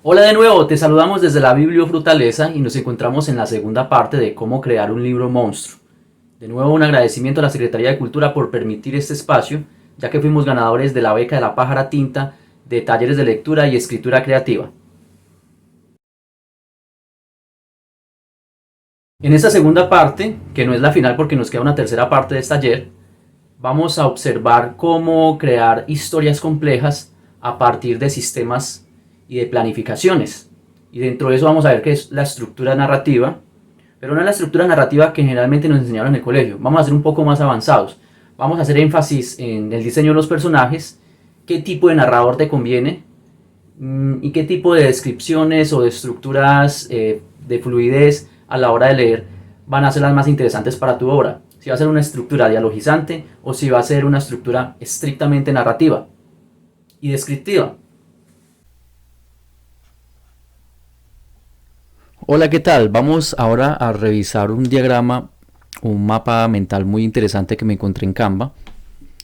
Hola de nuevo, te saludamos desde la Bibliofrutaleza y nos encontramos en la segunda parte de cómo crear un libro monstruo. De nuevo un agradecimiento a la Secretaría de Cultura por permitir este espacio, ya que fuimos ganadores de la beca de la Pájara Tinta de talleres de lectura y escritura creativa. En esta segunda parte, que no es la final porque nos queda una tercera parte de este taller, vamos a observar cómo crear historias complejas a partir de sistemas y de planificaciones. Y dentro de eso vamos a ver qué es la estructura narrativa, pero no es la estructura narrativa que generalmente nos enseñaron en el colegio. Vamos a ser un poco más avanzados. Vamos a hacer énfasis en el diseño de los personajes, qué tipo de narrador te conviene y qué tipo de descripciones o de estructuras de fluidez a la hora de leer van a ser las más interesantes para tu obra. Si va a ser una estructura dialogizante o si va a ser una estructura estrictamente narrativa y descriptiva. Hola, ¿qué tal? Vamos ahora a revisar un diagrama, un mapa mental muy interesante que me encontré en Canva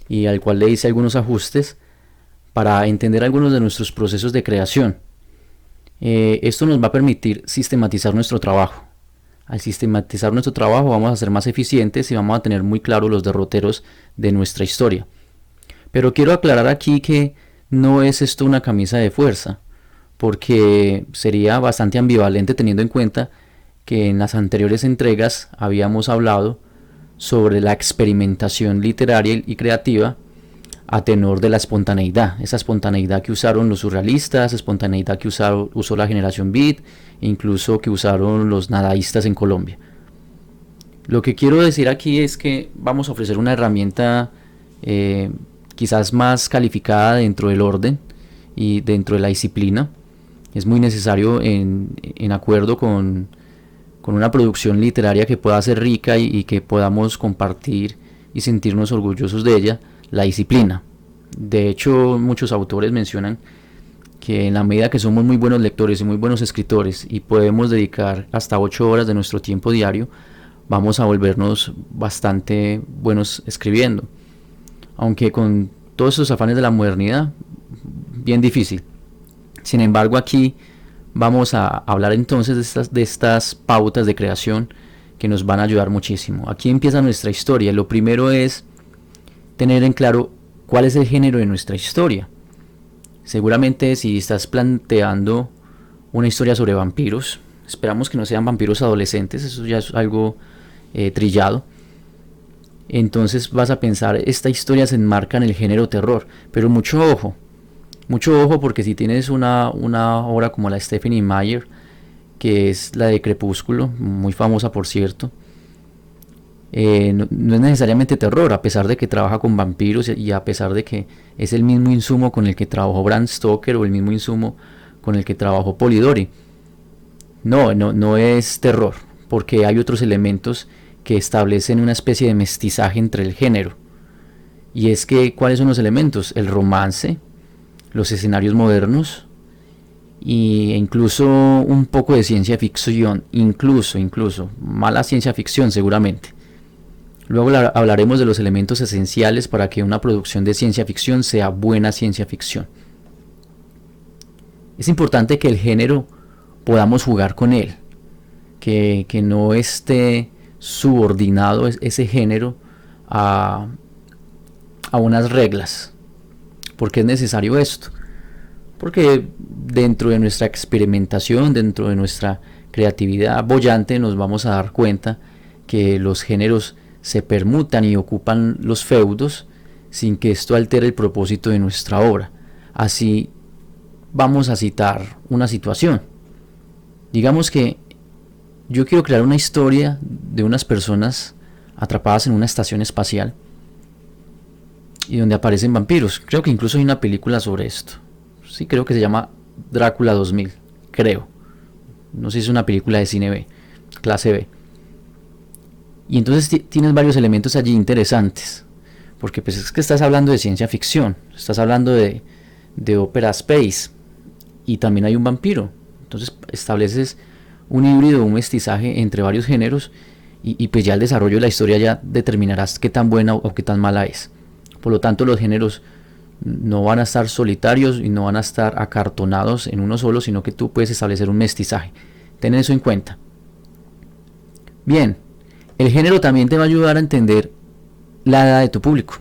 y al cual le hice algunos ajustes para entender algunos de nuestros procesos de creación. Esto nos va a permitir sistematizar nuestro trabajo. Al sistematizar nuestro trabajo vamos a ser más eficientes y vamos a tener muy claros los derroteros de nuestra historia. Pero quiero aclarar aquí que no es esto una camisa de fuerza, porque sería bastante ambivalente teniendo en cuenta que en las anteriores entregas habíamos hablado sobre la experimentación literaria y creativa a tenor de la espontaneidad, esa espontaneidad que usaron los surrealistas, espontaneidad que usó la generación beat, incluso que usaron los nadaístas en Colombia. Lo que quiero decir aquí es que vamos a ofrecer una herramienta quizás más calificada dentro del orden y dentro de la disciplina. Es muy necesario en acuerdo con una producción literaria que pueda ser rica y que podamos compartir y sentirnos orgullosos de ella, la disciplina. De hecho, muchos autores mencionan que en la medida que somos muy buenos lectores y muy buenos escritores y podemos dedicar hasta 8 horas de nuestro tiempo diario, vamos a volvernos bastante buenos escribiendo. Aunque con todos esos afanes de la modernidad, bien difícil. Sin embargo, aquí vamos a hablar entonces de estas pautas de creación que nos van a ayudar muchísimo. Aquí empieza nuestra historia. Lo primero es tener en claro cuál es el género de nuestra historia. Seguramente si estás planteando una historia sobre vampiros, esperamos que no sean vampiros adolescentes, eso ya es algo trillado. Entonces vas a pensar, esta historia se enmarca en el género terror, pero mucho ojo porque si tienes una obra como la de Stephenie Meyer, que es la de Crepúsculo, muy famosa por cierto, no es necesariamente terror, a pesar de que trabaja con vampiros y a pesar de que es el mismo insumo con el que trabajó Bram Stoker o el mismo insumo con el que trabajó Polidori. No es terror, porque hay otros elementos que establecen una especie de mestizaje entre el género. Y es que, ¿cuáles son los elementos? El romance, los escenarios modernos e incluso un poco de ciencia ficción, incluso mala ciencia ficción seguramente. Luego hablaremos de los elementos esenciales para que una producción de ciencia ficción sea buena ciencia ficción. Es importante que el género podamos jugar con él, que no esté subordinado ese género a unas reglas. ¿Por qué es necesario esto? Porque dentro de nuestra experimentación, dentro de nuestra creatividad boyante, nos vamos a dar cuenta que los géneros se permutan y ocupan los feudos sin que esto altere el propósito de nuestra obra. Así vamos a citar una situación. Digamos que yo quiero crear una historia de unas personas atrapadas en una estación espacial y donde aparecen vampiros. Creo que incluso hay una película sobre esto. Sí, creo que se llama Drácula 2000, creo. No sé si es una película de cine B, clase B. Y entonces tienes varios elementos allí interesantes. Porque pues es que estás hablando de ciencia ficción, estás hablando de ópera space y también hay un vampiro. Entonces estableces un híbrido, un mestizaje entre varios géneros y pues ya el desarrollo de la historia ya determinarás qué tan buena o qué tan mala es. Por lo tanto, los géneros no van a estar solitarios y no van a estar acartonados en uno solo, sino que tú puedes establecer un mestizaje. Ten eso en cuenta. Bien, el género también te va a ayudar a entender la edad de tu público.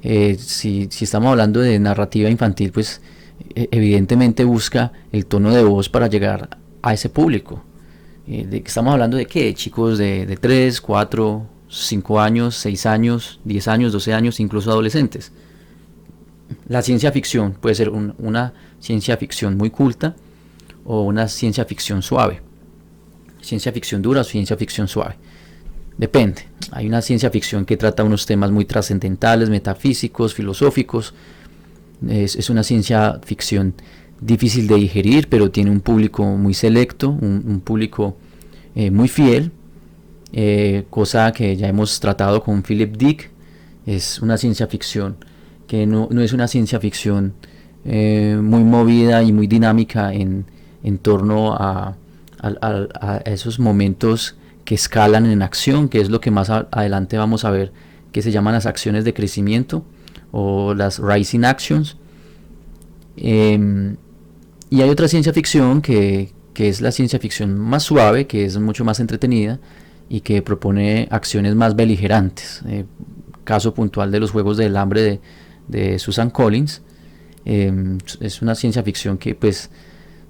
Si estamos hablando de narrativa infantil, pues evidentemente busca el tono de voz para llegar a ese público. Estamos hablando de qué, chicos de 3, 4, 5 años, 6 años, 10 años, 12 años, incluso adolescentes. La ciencia ficción puede ser una ciencia ficción muy culta o una ciencia ficción suave. Ciencia ficción dura o ciencia ficción suave. Depende. Hay una ciencia ficción que trata unos temas muy trascendentales, metafísicos, filosóficos. Es una ciencia ficción difícil de digerir, pero tiene un público muy selecto, un público muy fiel, cosa que ya hemos tratado con Philip Dick. Es una ciencia ficción que no es una ciencia ficción muy movida y muy dinámica en torno a esos momentos que escalan en acción, que es lo que más adelante vamos a ver, que se llaman las acciones de crecimiento o las rising actions. Y hay otra ciencia ficción que es la ciencia ficción más suave, que es mucho más entretenida y que propone acciones más beligerantes. Caso puntual de los Juegos del Hambre de Susan Collins. Es una ciencia ficción que pues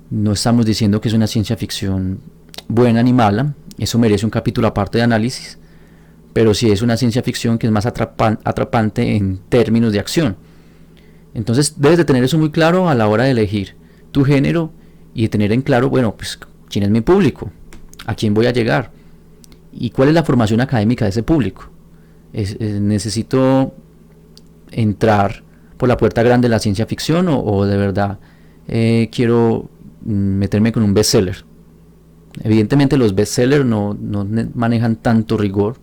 no estamos diciendo que es una ciencia ficción buena ni mala, eso merece un capítulo aparte de análisis, pero sí es una ciencia ficción que es más atrapante en términos de acción. Entonces debes de tener eso muy claro a la hora de elegir tu género y de tener en claro, bueno, pues quién es mi público, a quién voy a llegar y cuál es la formación académica de ese público. ¿Necesito entrar por la puerta grande de la ciencia ficción o de verdad quiero meterme con un bestseller? Evidentemente los bestsellers no manejan tanto rigor.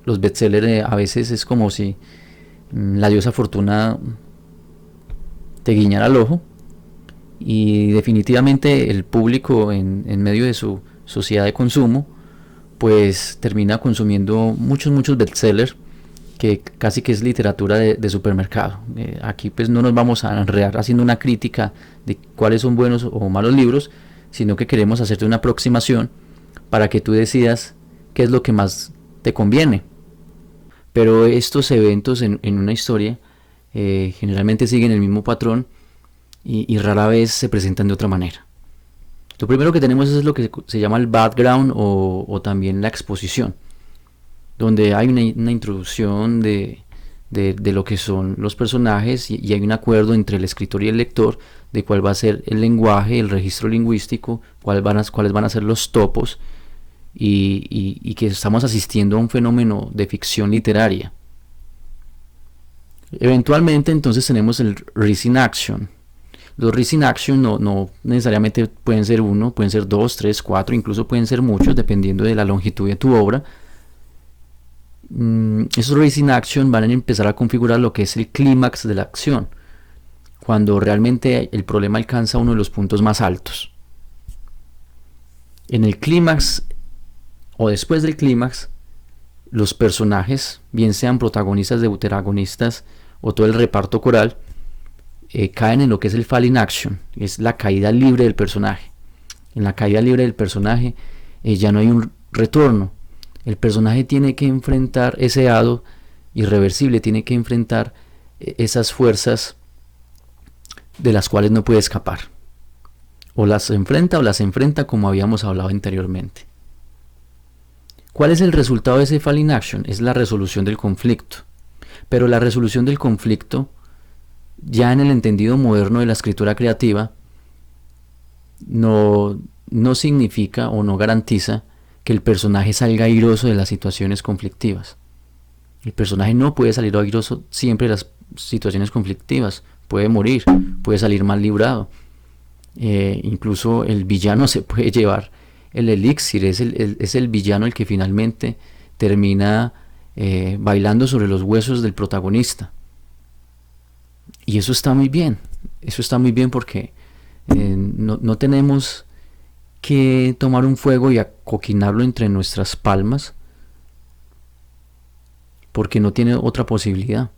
Los bestsellers a veces es como si la diosa Fortuna te guiñara el ojo, y definitivamente el público en medio de su sociedad de consumo pues termina consumiendo muchos bestsellers que casi que es literatura de supermercado. Aquí pues no nos vamos a enredar haciendo una crítica de cuáles son buenos o malos libros, sino que queremos hacerte una aproximación para que tú decidas qué es lo que más te conviene. Pero estos eventos en una historia generalmente siguen el mismo patrón y rara vez se presentan de otra manera. Lo primero que tenemos es lo que se llama el background o también la exposición, donde hay una introducción de lo que son los personajes y hay un acuerdo entre el escritor y el lector de cuál va a ser el lenguaje, el registro lingüístico, cuáles van a ser los topos y que estamos asistiendo a un fenómeno de ficción literaria. Eventualmente entonces tenemos el rising action. Los rising action no necesariamente pueden ser uno, pueden ser 2, 3, 4, incluso pueden ser muchos dependiendo de la longitud de tu obra. Esos rising action van a empezar a configurar lo que es el clímax de la acción, cuando realmente el problema alcanza uno de los puntos más altos. En el clímax o después del clímax, los personajes, bien sean protagonistas, deuteragonistas o todo el reparto coral, caen en lo que es el falling action, es la caída libre del personaje. En la caída libre del personaje ya no hay un retorno. El personaje tiene que enfrentar ese hado irreversible, tiene que enfrentar esas fuerzas de las cuales no puede escapar. O las enfrenta como habíamos hablado anteriormente. ¿Cuál es el resultado de ese falling action? Es la resolución del conflicto. Pero la resolución del conflicto, ya en el entendido moderno de la escritura creativa, no significa o no garantiza que el personaje salga airoso de las situaciones conflictivas. El personaje no puede salir airoso siempre de las situaciones conflictivas. Puede morir, puede salir mal librado. Incluso el villano se puede llevar el elixir, es el villano el que finalmente termina bailando sobre los huesos del protagonista. Y eso está muy bien, porque no tenemos que tomar un fuego y acoquinarlo entre nuestras palmas, porque no tiene otra posibilidad.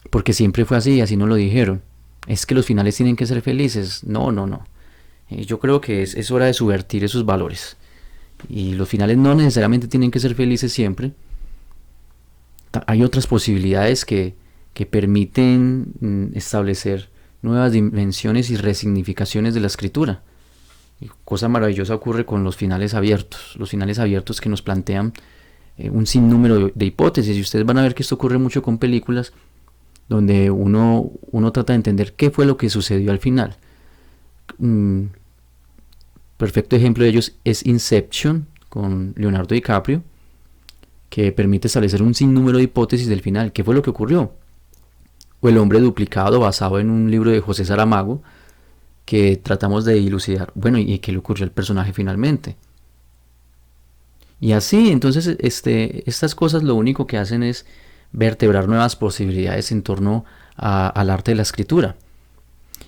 porque siempre fue así y así nos lo dijeron. Es que los finales tienen que ser felices. No, no, no. Yo creo que es hora de subvertir esos valores. Y los finales no necesariamente tienen que ser felices siempre. Hay otras posibilidades que permiten establecer nuevas dimensiones y resignificaciones de la escritura. Y cosa maravillosa ocurre con los finales abiertos. Los finales abiertos que nos plantean un sinnúmero de hipótesis. Y ustedes van a ver que esto ocurre mucho con películas donde uno trata de entender qué fue lo que sucedió al final. Perfecto ejemplo de ellos es Inception, con Leonardo DiCaprio, que permite establecer un sinnúmero de hipótesis del final. ¿Qué fue lo que ocurrió? O El hombre duplicado, basado en un libro de José Saramago, que tratamos de dilucidar. Bueno, ¿y qué le ocurrió al personaje finalmente? Y así, entonces, estas cosas lo único que hacen es vertebrar nuevas posibilidades en torno al arte de la escritura.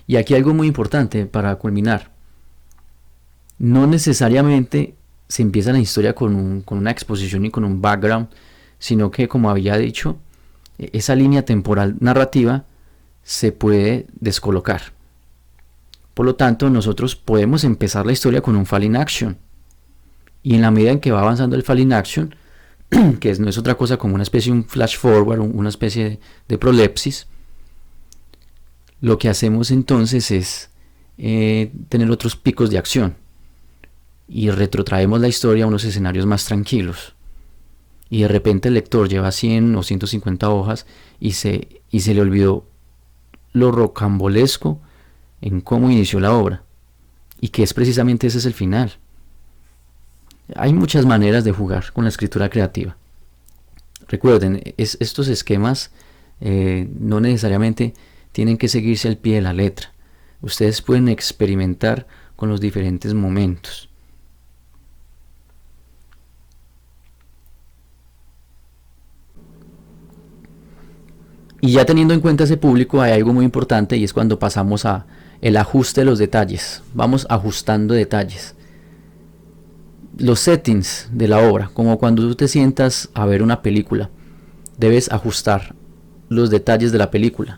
Y aquí algo muy importante para culminar. No necesariamente se empieza la historia con una exposición y con un background, sino que, como había dicho, esa línea temporal narrativa se puede descolocar. Por lo tanto, nosotros podemos empezar la historia con un fall in action. Y en la medida en que va avanzando el fall in action, que no es otra cosa como una especie de un flash forward, una especie de prolepsis, lo que hacemos entonces es tener otros picos de acción. Y retrotraemos la historia a unos escenarios más tranquilos. Y de repente el lector lleva 100 o 150 hojas y se le olvidó lo rocambolesco en cómo inició la obra. Y que es precisamente ese es el final. Hay muchas maneras de jugar con la escritura creativa. Recuerden, estos esquemas no necesariamente tienen que seguirse al pie de la letra. Ustedes pueden experimentar con los diferentes momentos. Y ya teniendo en cuenta ese público, hay algo muy importante y es cuando pasamos a el ajuste de los detalles. Vamos ajustando detalles. Los settings de la obra, como cuando tú te sientas a ver una película, debes ajustar los detalles de la película,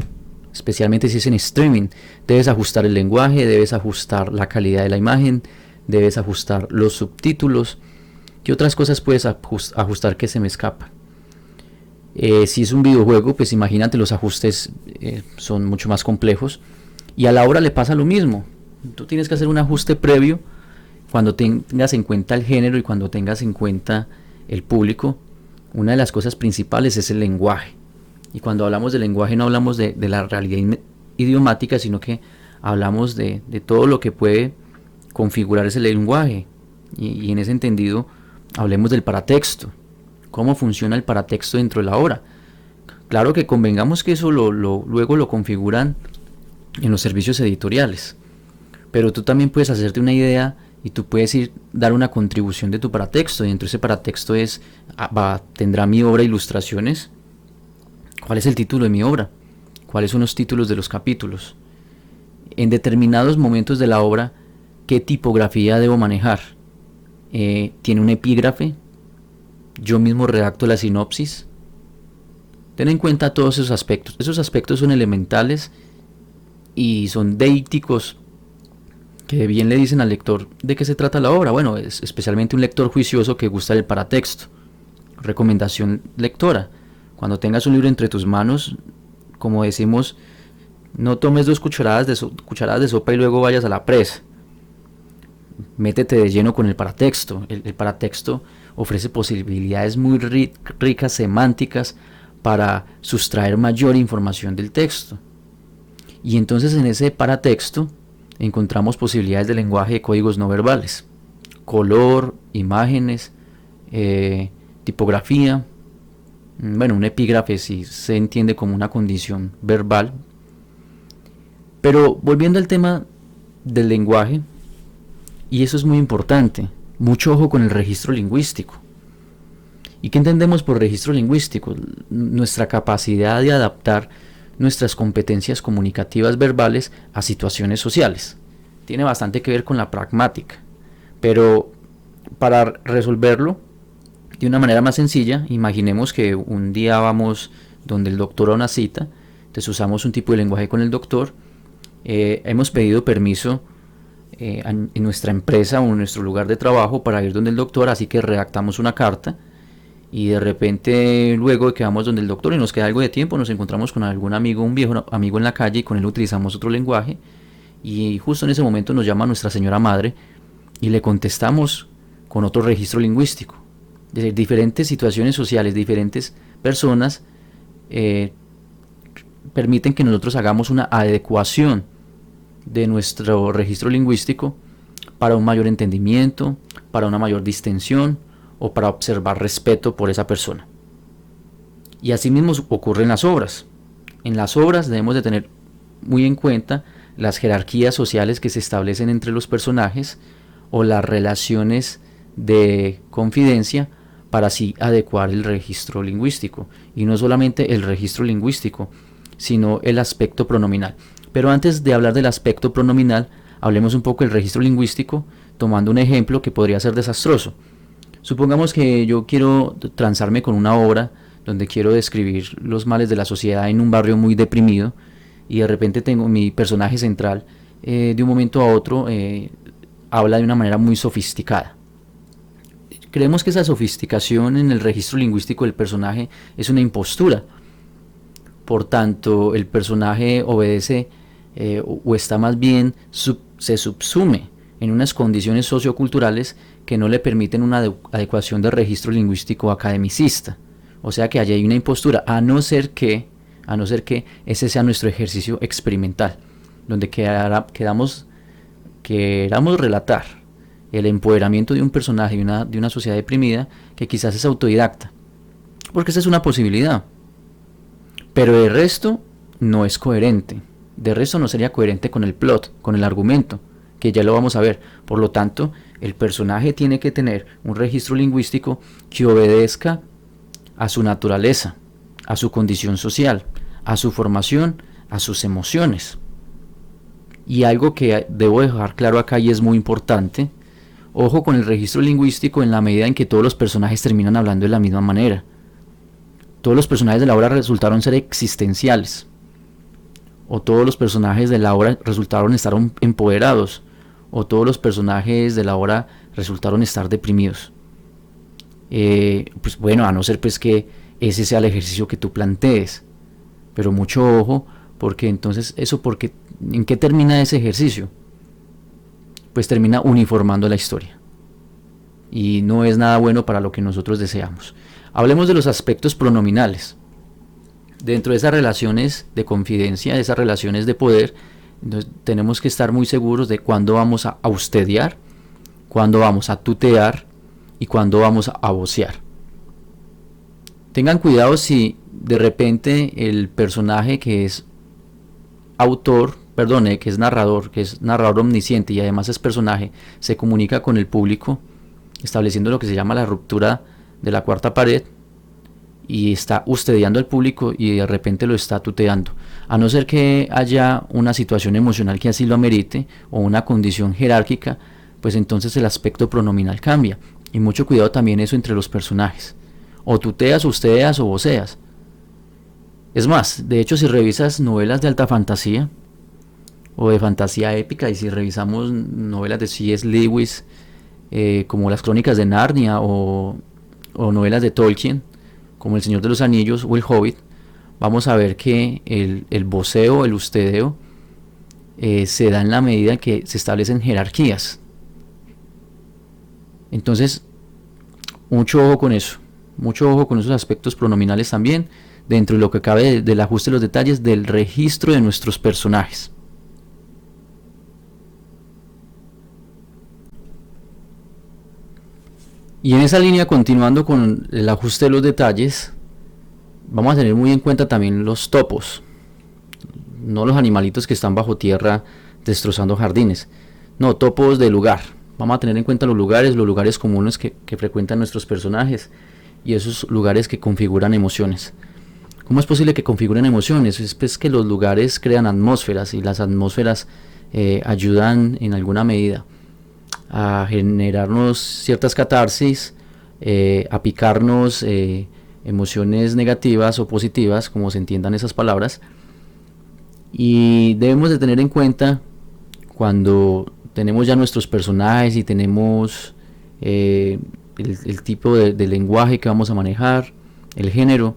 especialmente si es en streaming. Debes ajustar el lenguaje, debes ajustar la calidad de la imagen, debes ajustar los subtítulos. ¿Qué otras cosas puedes ajustar que se me escapa? Si es un videojuego, pues imagínate, los ajustes son mucho más complejos. Y a la obra le pasa lo mismo. Tú tienes que hacer un ajuste previo cuando tengas en cuenta el género y cuando tengas en cuenta el público. Una de las cosas principales es el lenguaje. Y cuando hablamos de lenguaje no hablamos de la realidad idiomática, sino que hablamos de todo lo que puede configurar ese lenguaje. Y en ese entendido hablemos del paratexto. Cómo funciona el paratexto dentro de la obra. Claro que convengamos que eso luego lo configuran en los servicios editoriales, pero tú también puedes hacerte una idea y tú puedes dar una contribución de tu paratexto. Y dentro de ese paratexto tendrá mi obra ilustraciones. ¿Cuál es el título de mi obra? ¿Cuáles son los títulos de los capítulos? En determinados momentos de la obra, ¿qué tipografía debo manejar? ¿Tiene un epígrafe? Yo mismo redacto la sinopsis. Ten en cuenta todos esos aspectos. Esos aspectos son elementales y son deícticos, que bien le dicen al lector de qué se trata la obra. Bueno, es especialmente un lector juicioso que gusta del paratexto. Recomendación lectora: cuando tengas un libro entre tus manos, como decimos, no tomes 2 cucharadas de sopa y luego vayas a la presa. Métete de lleno con el paratexto. El paratexto ofrece posibilidades muy ricas, semánticas, para sustraer mayor información del texto. Y entonces en ese paratexto encontramos posibilidades de lenguaje de códigos no verbales, color, imágenes, tipografía. Bueno, un epígrafe sí se entiende como una condición verbal. Pero volviendo al tema del lenguaje, y eso es muy importante, mucho ojo con el registro lingüístico. ¿Y qué entendemos por registro lingüístico? Nuestra capacidad de adaptar nuestras competencias comunicativas verbales a situaciones sociales. Tiene bastante que ver con la pragmática, pero para resolverlo de una manera más sencilla, imaginemos que un día vamos donde el doctor a una cita Entonces usamos un tipo de lenguaje con el doctor. Hemos pedido permiso en nuestra empresa o en nuestro lugar de trabajo para ir donde el doctor, así que redactamos una carta y de repente luego de que vamos donde el doctor y nos queda algo de tiempo, nos encontramos con algún amigo, un viejo amigo en la calle, y con él utilizamos otro lenguaje, y justo en ese momento nos llama nuestra señora madre y le contestamos con otro registro lingüístico. De diferentes situaciones sociales, diferentes personas permiten que nosotros hagamos una adecuación de nuestro registro lingüístico para un mayor entendimiento, para una mayor distensión o para observar respeto por esa persona. Y así mismo ocurre en las obras. En las obras debemos de tener muy en cuenta las jerarquías sociales que se establecen entre los personajes o las relaciones de confidencia para así adecuar el registro lingüístico. Y no solamente el registro lingüístico, sino el aspecto pronominal. Pero antes de hablar del aspecto pronominal, hablemos un poco del registro lingüístico, tomando un ejemplo que podría ser desastroso. Supongamos que yo quiero transarme con una obra donde quiero describir los males de la sociedad en un barrio muy deprimido, y de repente tengo mi personaje central, de un momento a otro habla de una manera muy sofisticada. Creemos que esa sofisticación en el registro lingüístico del personaje es una impostura. Por tanto, el personaje obedece o está más bien se subsume en unas condiciones socioculturales que no le permiten una adecuación de registro lingüístico academicista. O sea que allí hay una impostura, a no ser que ese sea nuestro ejercicio experimental, donde queramos relatar el empoderamiento de un personaje de una sociedad deprimida que quizás es autodidacta, porque esa es una posibilidad, pero de resto no es coherente, de resto no sería coherente con el plot, con el argumento, que ya lo vamos a ver. Por lo tanto, el personaje tiene que tener un registro lingüístico que obedezca a su naturaleza, a su condición social, a su formación, a sus emociones. Y algo que debo dejar claro acá y es muy importante: ojo con el registro lingüístico en la medida en que todos los personajes terminan hablando de la misma manera. Todos los personajes de la obra resultaron ser existenciales, o todos los personajes de la obra resultaron estar empoderados, o todos los personajes de la obra resultaron estar deprimidos. Pues bueno, a no ser pues que ese sea el ejercicio que tú plantees, pero mucho ojo, porque entonces ¿en qué termina ese ejercicio? Pues termina uniformando la historia, y no es nada bueno para lo que nosotros deseamos. Hablemos de los aspectos pronominales. Dentro de esas relaciones de confidencia, de esas relaciones de poder, entonces tenemos que estar muy seguros de cuándo vamos a ustediar, cuándo vamos a tutear y cuándo vamos a vocear. Tengan cuidado si de repente el personaje que es que es narrador omnisciente y además es personaje, se comunica con el público estableciendo lo que se llama la ruptura de la cuarta pared, y está ustediando al público y de repente lo está tuteando, a no ser que haya una situación emocional que así lo amerite o una condición jerárquica, pues entonces el aspecto pronominal cambia. Y mucho cuidado también eso entre los personajes: o tuteas, ustedeas o voceas. Es más, de hecho, si revisas novelas de alta fantasía o de fantasía épica, y si revisamos novelas de C.S. Lewis, como las Crónicas de Narnia, o novelas de Tolkien como El Señor de los Anillos o El Hobbit, vamos a ver que el voceo, el ustedeo, se da en la medida en que se establecen jerarquías. Entonces, mucho ojo con eso, mucho ojo con esos aspectos pronominales también, dentro de lo que cabe del ajuste de los detalles del registro de nuestros personajes. Y en esa línea, continuando con el ajuste de los detalles, vamos a tener muy en cuenta también los topos, no los animalitos que están bajo tierra destrozando jardines, no, topos de lugar. Vamos a tener en cuenta los lugares comunes que frecuentan nuestros personajes, y esos lugares que configuran emociones. ¿Cómo es posible que configuren emociones? Es pues que los lugares crean atmósferas, y las atmósferas ayudan en alguna medida a generarnos ciertas catarsis, a picarnos emociones negativas o positivas, como se entiendan esas palabras, Y debemos de tener en cuenta, cuando tenemos ya nuestros personajes y tenemos el tipo de lenguaje que vamos a manejar, el género,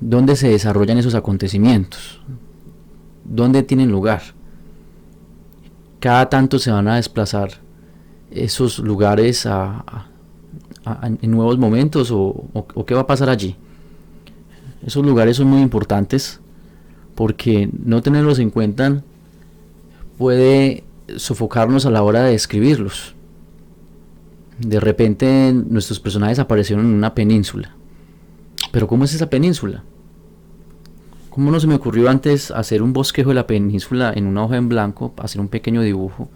dónde se desarrollan esos acontecimientos, dónde tienen lugar. Cada tanto se van a desplazar esos lugares en nuevos momentos, o qué va a pasar allí. Esos lugares son muy importantes, porque no tenerlos en cuenta puede sofocarnos a la hora de describirlos. De repente nuestros personajes aparecieron en una península, pero ¿cómo es esa península? ¿Cómo no se me ocurrió antes hacer un bosquejo de la península en una hoja en blanco, hacer un pequeño dibujo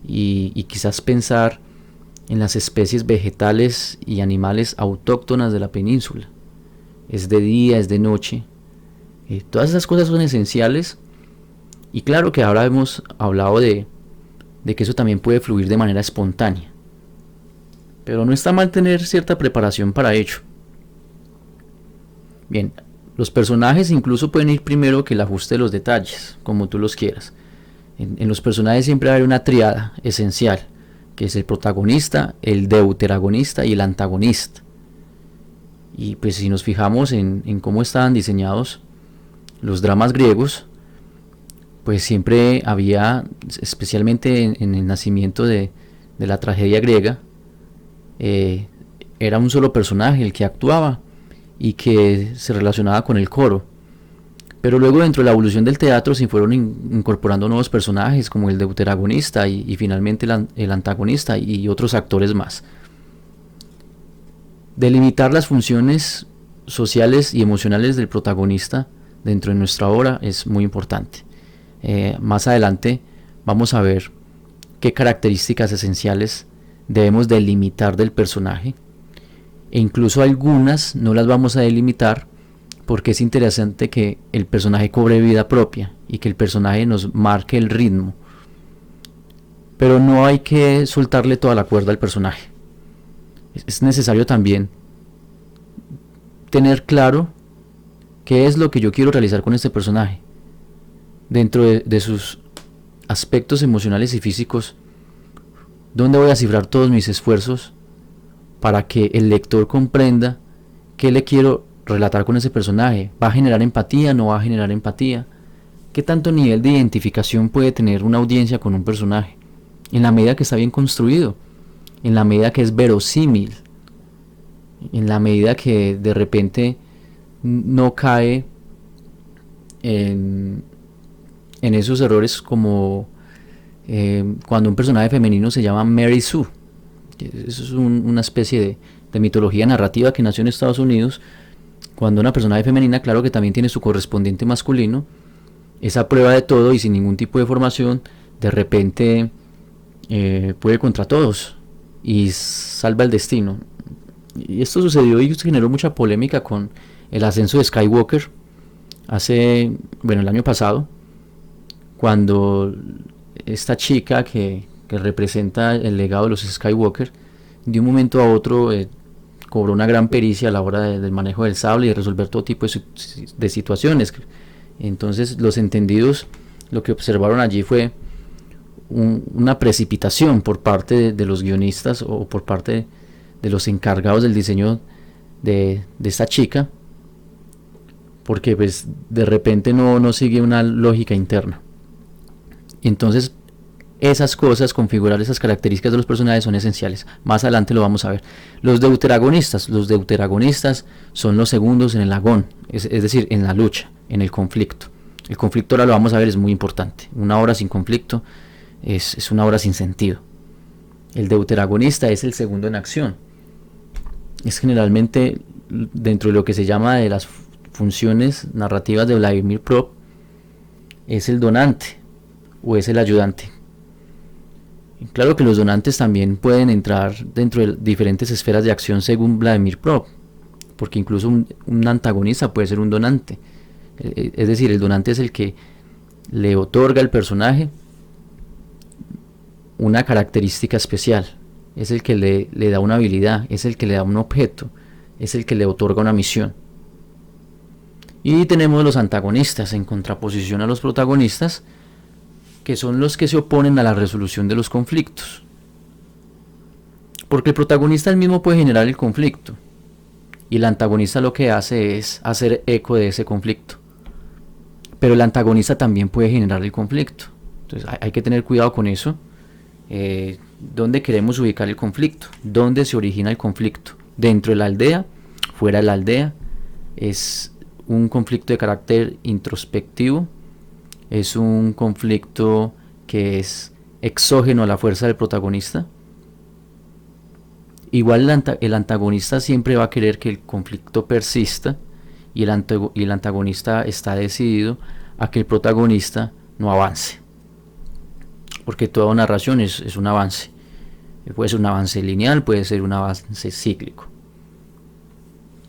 y quizás pensar en las especies vegetales y animales autóctonas de la península? Es de día, es de noche. Todas esas cosas son esenciales, y claro que ahora hemos hablado de que eso también puede fluir de manera espontánea, pero no está mal tener cierta preparación para ello. Bien, los personajes incluso pueden ir primero que el ajuste de los detalles, como tú los quieras. En los personajes siempre va a haber una tríada esencial, que es el protagonista, el deuteragonista y el antagonista. Y pues si nos fijamos en cómo estaban diseñados los dramas griegos, pues siempre había, especialmente en el nacimiento de la tragedia griega, era un solo personaje el que actuaba y que se relacionaba con el coro. Pero luego, dentro de la evolución del teatro, se fueron incorporando nuevos personajes, como el deuteragonista y finalmente el antagonista y otros actores más. Delimitar las funciones sociales y emocionales del protagonista dentro de nuestra obra es muy importante. Más adelante vamos a ver qué características esenciales debemos delimitar del personaje, e incluso algunas no las vamos a delimitar, porque es interesante que el personaje cobre vida propia y que el personaje nos marque el ritmo, pero no hay que soltarle toda la cuerda al personaje. Es necesario también tener claro qué es lo que yo quiero realizar con este personaje. Dentro de sus aspectos emocionales y físicos, ¿dónde voy a cifrar todos mis esfuerzos para que el lector comprenda qué le quiero relatar con ese personaje? ¿Va a generar empatía? ¿No va a generar empatía? ¿Qué tanto nivel de identificación puede tener una audiencia con un personaje? En la medida que está bien construido, en la medida que es verosímil, en la medida que de repente no cae en esos errores como cuando un personaje femenino se llama Mary Sue. Eso es una especie de mitología narrativa que nació en Estados Unidos, cuando una personaje femenina, claro que también tiene su correspondiente masculino, es a prueba de todo y sin ningún tipo de formación, de repente puede contra todos y salva el destino. Y esto sucedió y generó mucha polémica con el ascenso de Skywalker el año pasado, cuando esta chica que representa el legado de los Skywalker, de un momento a otro cobró una gran pericia a la hora del manejo del sable y de resolver todo tipo de situaciones. Entonces los entendidos lo que observaron allí fue una precipitación por parte de los guionistas o por parte de los encargados del diseño de esta chica, porque pues de repente no sigue una lógica interna. Y entonces esas cosas, configurar esas características de los personajes, son esenciales. Más adelante lo vamos a ver. Los deuteragonistas son los segundos en el agón, es decir, en la lucha, en el conflicto. El conflicto, ahora lo vamos a ver, es muy importante. Una obra sin conflicto es una obra sin sentido. El deuteragonista es el segundo en acción. Es generalmente, dentro de lo que se llama de las funciones narrativas de Vladimir Prop, es el donante o es el ayudante. Claro que los donantes también pueden entrar dentro de diferentes esferas de acción según Vladimir Prop, porque incluso un antagonista puede ser un donante. Es decir, el donante es el que le otorga al personaje una característica especial, es el que le da una habilidad, es el que le da un objeto, es el que le otorga una misión. Y tenemos los antagonistas en contraposición a los protagonistas, que son los que se oponen a la resolución de los conflictos. Porque el protagonista él mismo puede generar el conflicto, y el antagonista lo que hace es hacer eco de ese conflicto. Pero el antagonista también puede generar el conflicto. Entonces hay que tener cuidado con eso. ¿Dónde queremos ubicar el conflicto? ¿Dónde se origina el conflicto? ¿Dentro de la aldea? ¿Fuera de la aldea? ¿Es un conflicto de carácter introspectivo? ¿Es un conflicto que es exógeno a la fuerza del protagonista? Igual el antagonista siempre va a querer que el conflicto persista, y el antagonista está decidido a que el protagonista no avance. Porque toda narración es un avance. Puede ser un avance lineal, puede ser un avance cíclico.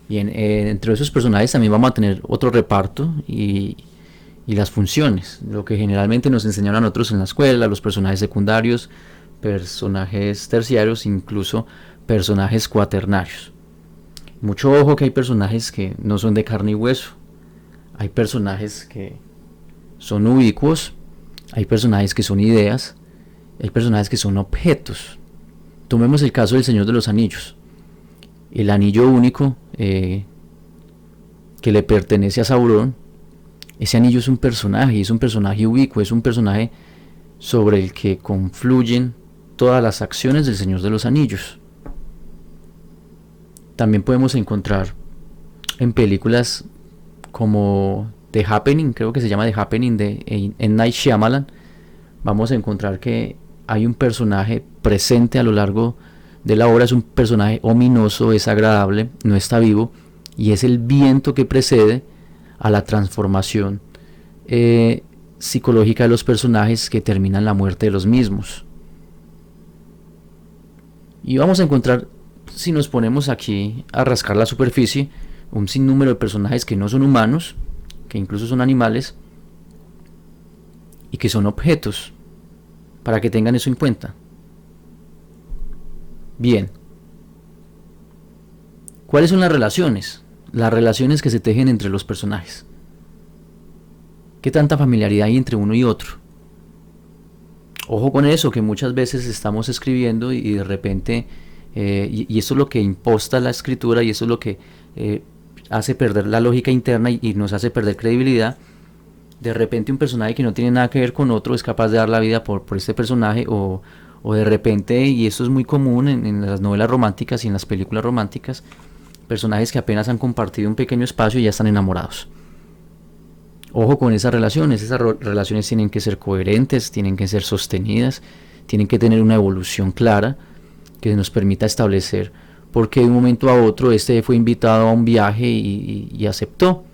Bien, entre esos personajes también vamos a tener otro reparto y las funciones, lo que generalmente nos enseñaron a nosotros en la escuela, los personajes secundarios, personajes terciarios, incluso personajes cuaternarios. Mucho ojo que hay personajes que no son de carne y hueso, hay personajes que son ubicuos, hay personajes que son ideas, hay personajes que son objetos. Tomemos el caso del Señor de los Anillos. El anillo único que le pertenece a Sauron, ese anillo es un personaje ubicuo, es un personaje sobre el que confluyen todas las acciones del Señor de los Anillos. También podemos encontrar en películas como The Happening, creo que se llama The Happening de M. Night Shyamalan, vamos a encontrar que hay un personaje presente a lo largo de la obra, es un personaje ominoso, desagradable, no está vivo, y es el viento que precede a la transformación psicológica de los personajes que terminan la muerte de los mismos. Y vamos a encontrar, si nos ponemos aquí a rascar la superficie, un sinnúmero de personajes que no son humanos, que incluso son animales, y que son objetos, para que tengan eso en cuenta. Bien, ¿cuáles son las relaciones? Las relaciones que se tejen entre los personajes. ¿Qué tanta familiaridad hay entre uno y otro? Ojo con eso, que muchas veces estamos escribiendo y de repente, y eso es lo que imposta la escritura, y eso es lo que hace perder la lógica interna y nos hace perder credibilidad. De repente un personaje que no tiene nada que ver con otro es capaz de dar la vida por este personaje, o de repente, y esto es muy común en las novelas románticas y en las películas románticas, personajes que apenas han compartido un pequeño espacio y ya están enamorados. Ojo con esas relaciones tienen que ser coherentes, tienen que ser sostenidas, tienen que tener una evolución clara que nos permita establecer por qué de un momento a otro este fue invitado a un viaje y aceptó,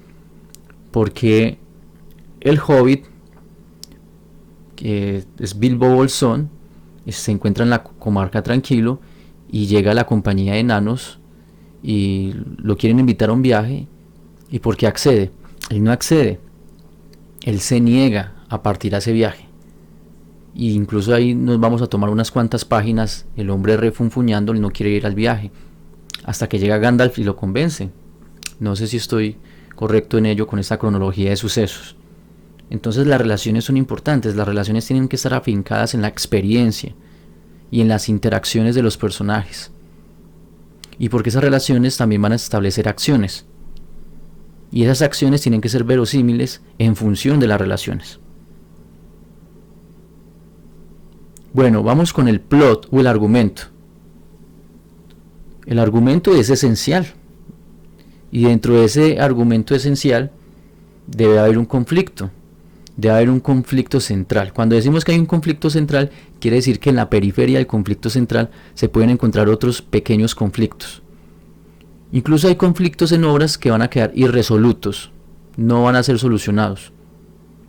porque el Hobbit, que es Bilbo Bolsón, se encuentra en la comarca tranquilo y llega a la compañía de enanos y lo quieren invitar a un viaje. ¿Y por qué accede? Él no accede, él se niega a partir a ese viaje, y incluso ahí nos vamos a tomar unas cuantas páginas, el hombre refunfuñando, él no quiere ir al viaje, hasta que llega Gandalf y lo convence. No sé si estoy correcto en ello con esta cronología de sucesos. Entonces las relaciones son importantes, las relaciones tienen que estar afincadas en la experiencia y en las interacciones de los personajes, y porque esas relaciones también van a establecer acciones, y esas acciones tienen que ser verosímiles en función de las relaciones. Bueno, vamos con el plot o el argumento. El argumento es esencial, y dentro de ese argumento esencial debe haber un conflicto. Debe haber un conflicto central. Cuando decimos que hay un conflicto central, quiere decir que en la periferia del conflicto central se pueden encontrar otros pequeños conflictos. Incluso hay conflictos en obras que van a quedar irresolutos, no van a ser solucionados.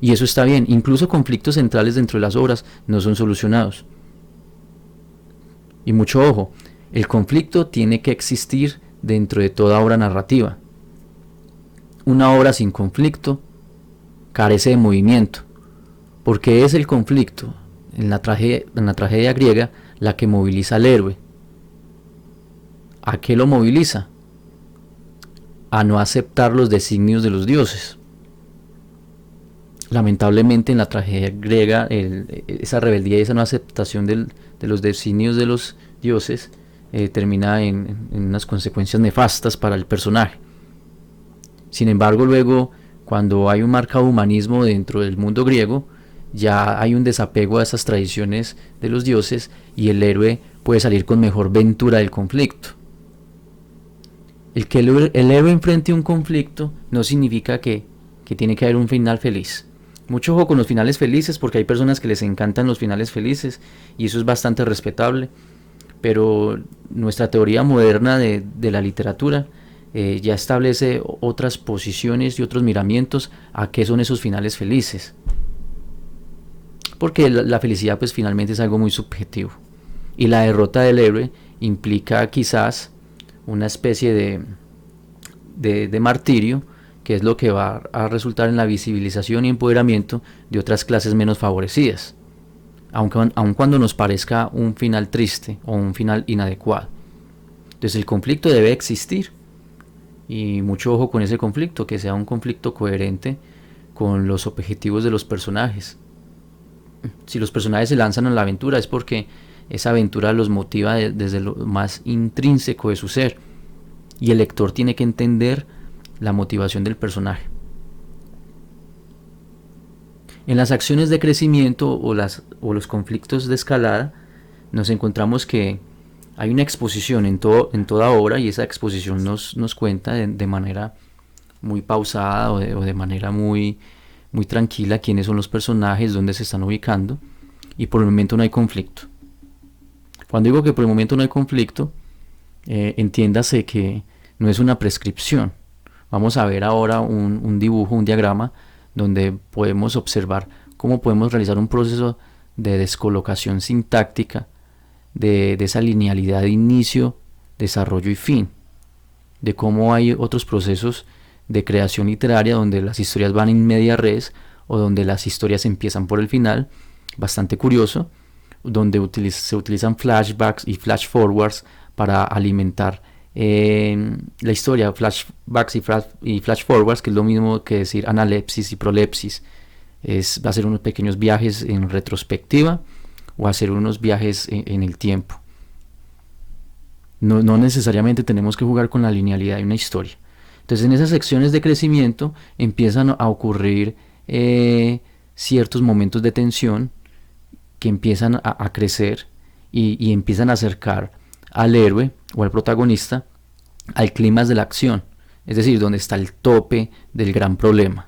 Y eso está bien, incluso conflictos centrales dentro de las obras no son solucionados. Y mucho ojo, el conflicto tiene que existir dentro de toda obra narrativa. Una obra sin conflicto carece de movimiento, porque es el conflicto en la tragedia griega la que moviliza al héroe. ¿A qué lo moviliza? a no aceptar los designios de los dioses. Lamentablemente en la tragedia griega, esa rebeldía y esa no aceptación de los designios de los dioses termina en unas consecuencias nefastas para el personaje. Sin embargo, luego, cuando hay un marcado humanismo dentro del mundo griego, ya hay un desapego a esas tradiciones de los dioses y el héroe puede salir con mejor ventura del conflicto. El que el héroe enfrente un conflicto no significa que tiene que haber un final feliz. Mucho ojo con los finales felices, porque hay personas que les encantan los finales felices y eso es bastante respetable, pero nuestra teoría moderna de la literatura ya establece otras posiciones y otros miramientos a qué son esos finales felices, porque la felicidad pues finalmente es algo muy subjetivo y la derrota del héroe implica quizás una especie de martirio, que es lo que va a resultar en la visibilización y empoderamiento de otras clases menos favorecidas, aun cuando nos parezca un final triste o un final inadecuado. Entonces el conflicto debe existir y mucho ojo con ese conflicto, que sea un conflicto coherente con los objetivos de los personajes. Si los personajes se lanzan a la aventura es porque esa aventura los motiva desde lo más intrínseco de su ser y el lector tiene que entender la motivación del personaje. En las acciones de crecimiento o los conflictos de escalada nos encontramos que hay una exposición en toda obra y esa exposición nos cuenta de manera muy pausada o de manera muy tranquila quiénes son los personajes, dónde se están ubicando y por el momento no hay conflicto. Cuando digo que por el momento no hay conflicto, entiéndase que no es una prescripción. Vamos a ver ahora un dibujo, un diagrama, donde podemos observar cómo podemos realizar un proceso de descolocación sintáctica de esa linealidad de inicio, desarrollo y fin, de cómo hay otros procesos de creación literaria donde las historias van in media res o donde las historias empiezan por el final, bastante curioso, donde se utilizan flashbacks y flash forwards para alimentar la historia, flashbacks y flash forwards, que es lo mismo que decir analepsis y prolepsis. Va a ser unos pequeños viajes en retrospectiva o hacer unos viajes en el tiempo. No necesariamente tenemos que jugar con la linealidad de una historia. Entonces en esas secciones de crecimiento empiezan a ocurrir ciertos momentos de tensión que empiezan a crecer y empiezan a acercar al héroe o al protagonista al clímax de la acción, es decir, donde está el tope del gran problema.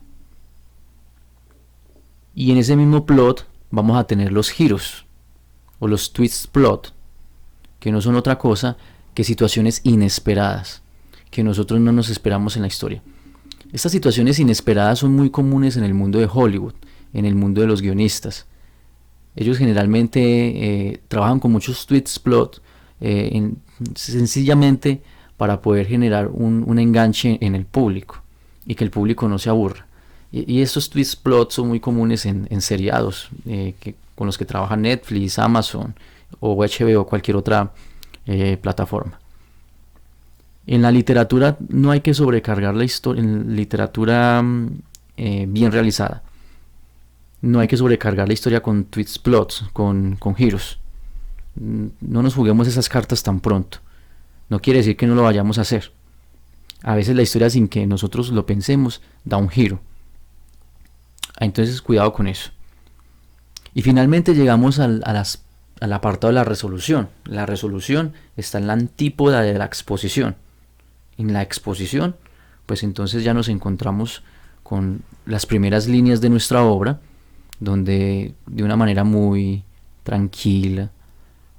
Y en ese mismo plot vamos a tener los giros o los twist plot, que no son otra cosa que situaciones inesperadas que nosotros no nos esperamos en la historia. Estas situaciones inesperadas son muy comunes en el mundo de Hollywood, en el mundo de los guionistas. Ellos generalmente trabajan con muchos twist plot sencillamente para poder generar un enganche en el público y que el público no se aburra. Y estos twist plots son muy comunes en seriados con los que trabaja Netflix, Amazon o HBO o cualquier otra plataforma. En la literatura no hay que sobrecargar la historia. En literatura bien realizada no hay que sobrecargar la historia con twist plots, con giros. No nos juguemos esas cartas tan pronto. No quiere decir que no lo vayamos a hacer. A veces la historia, sin que nosotros lo pensemos, da un giro. Entonces cuidado con eso. Y finalmente llegamos al apartado de la resolución. La resolución está en la antípoda de la exposición. En la exposición, pues entonces ya nos encontramos con las primeras líneas de nuestra obra, donde de una manera muy tranquila,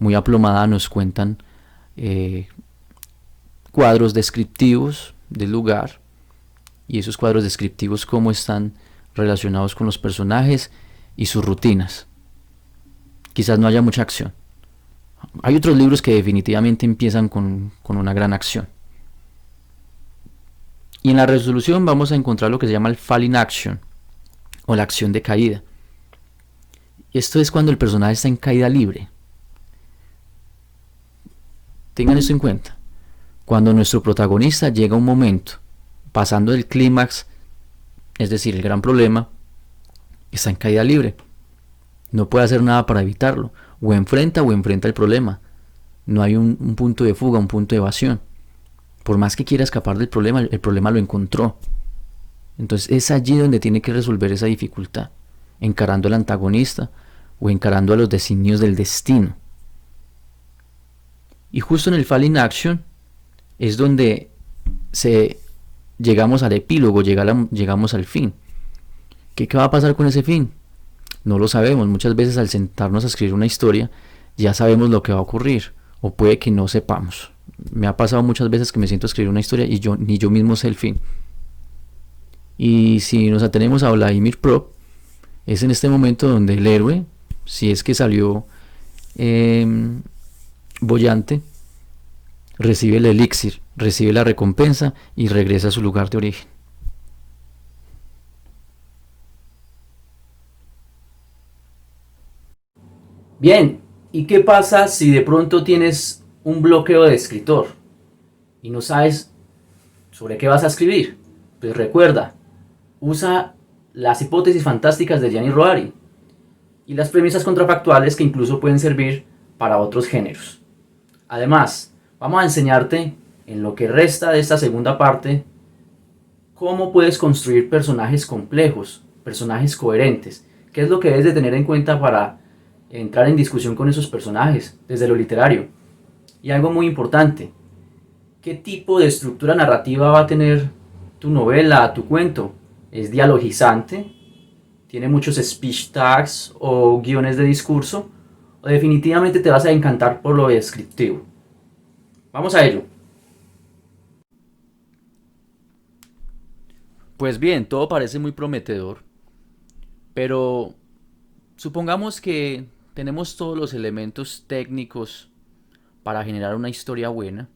muy aplomada nos cuentan cuadros descriptivos del lugar, y esos cuadros descriptivos cómo están relacionados con los personajes y sus rutinas. Quizás no haya mucha acción. Hay otros libros que definitivamente empiezan con una gran acción. Y en la resolución vamos a encontrar lo que se llama el falling action o la acción de caída. Esto es cuando el personaje está en caída libre. Tengan esto en cuenta. Cuando nuestro protagonista llega a un momento pasando el clímax, es decir, el gran problema, está en caída libre. No puede hacer nada para evitarlo. O enfrenta el problema. No hay un punto de fuga, un punto de evasión. Por más que quiera escapar del problema, el problema lo encontró. Entonces es allí donde tiene que resolver esa dificultad, encarando al antagonista o encarando a los designios del destino. Y justo en el Fall in Action es donde llegamos al epílogo, llegamos al fin. ¿Qué va a pasar con ese fin? No lo sabemos. Muchas veces al sentarnos a escribir una historia ya sabemos lo que va a ocurrir, o puede que no sepamos. Me ha pasado muchas veces que me siento a escribir una historia y ni yo mismo sé el fin. Y si nos atenemos a Vladimir Prop, es en este momento donde el héroe, si es que salió boyante, recibe el elixir, recibe la recompensa y regresa a su lugar de origen. Bien, ¿y qué pasa si de pronto tienes un bloqueo de escritor y no sabes sobre qué vas a escribir? Pues recuerda, usa las hipótesis fantásticas de Gianni Rodari y las premisas contrafactuales que incluso pueden servir para otros géneros. Además, vamos a enseñarte en lo que resta de esta segunda parte cómo puedes construir personajes complejos, personajes coherentes, qué es lo que debes de tener en cuenta para entrar en discusión con esos personajes desde lo literario. Y algo muy importante, ¿qué tipo de estructura narrativa va a tener tu novela, tu cuento? ¿Es dialogizante? ¿Tiene muchos speech tags o guiones de discurso? ¿O definitivamente te vas a encantar por lo descriptivo? Vamos a ello. Pues bien, todo parece muy prometedor, pero supongamos que tenemos todos los elementos técnicos para generar una historia buena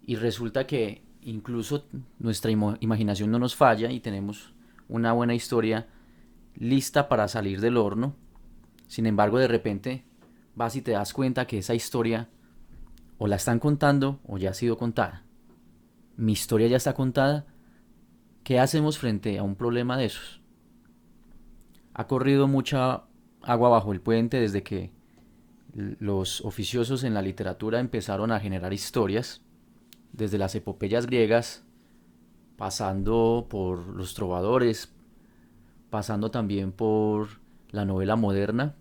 y resulta que incluso nuestra imaginación no nos falla y tenemos una buena historia lista para salir del horno. Sin embargo, de repente vas y te das cuenta que esa historia o la están contando o ya ha sido contada. Mi historia ya está contada. ¿Qué hacemos frente a un problema de esos? Ha corrido mucha agua bajo el puente desde que los oficiosos en la literatura empezaron a generar historias, desde las epopeyas griegas, pasando por los trovadores, pasando también por la novela moderna,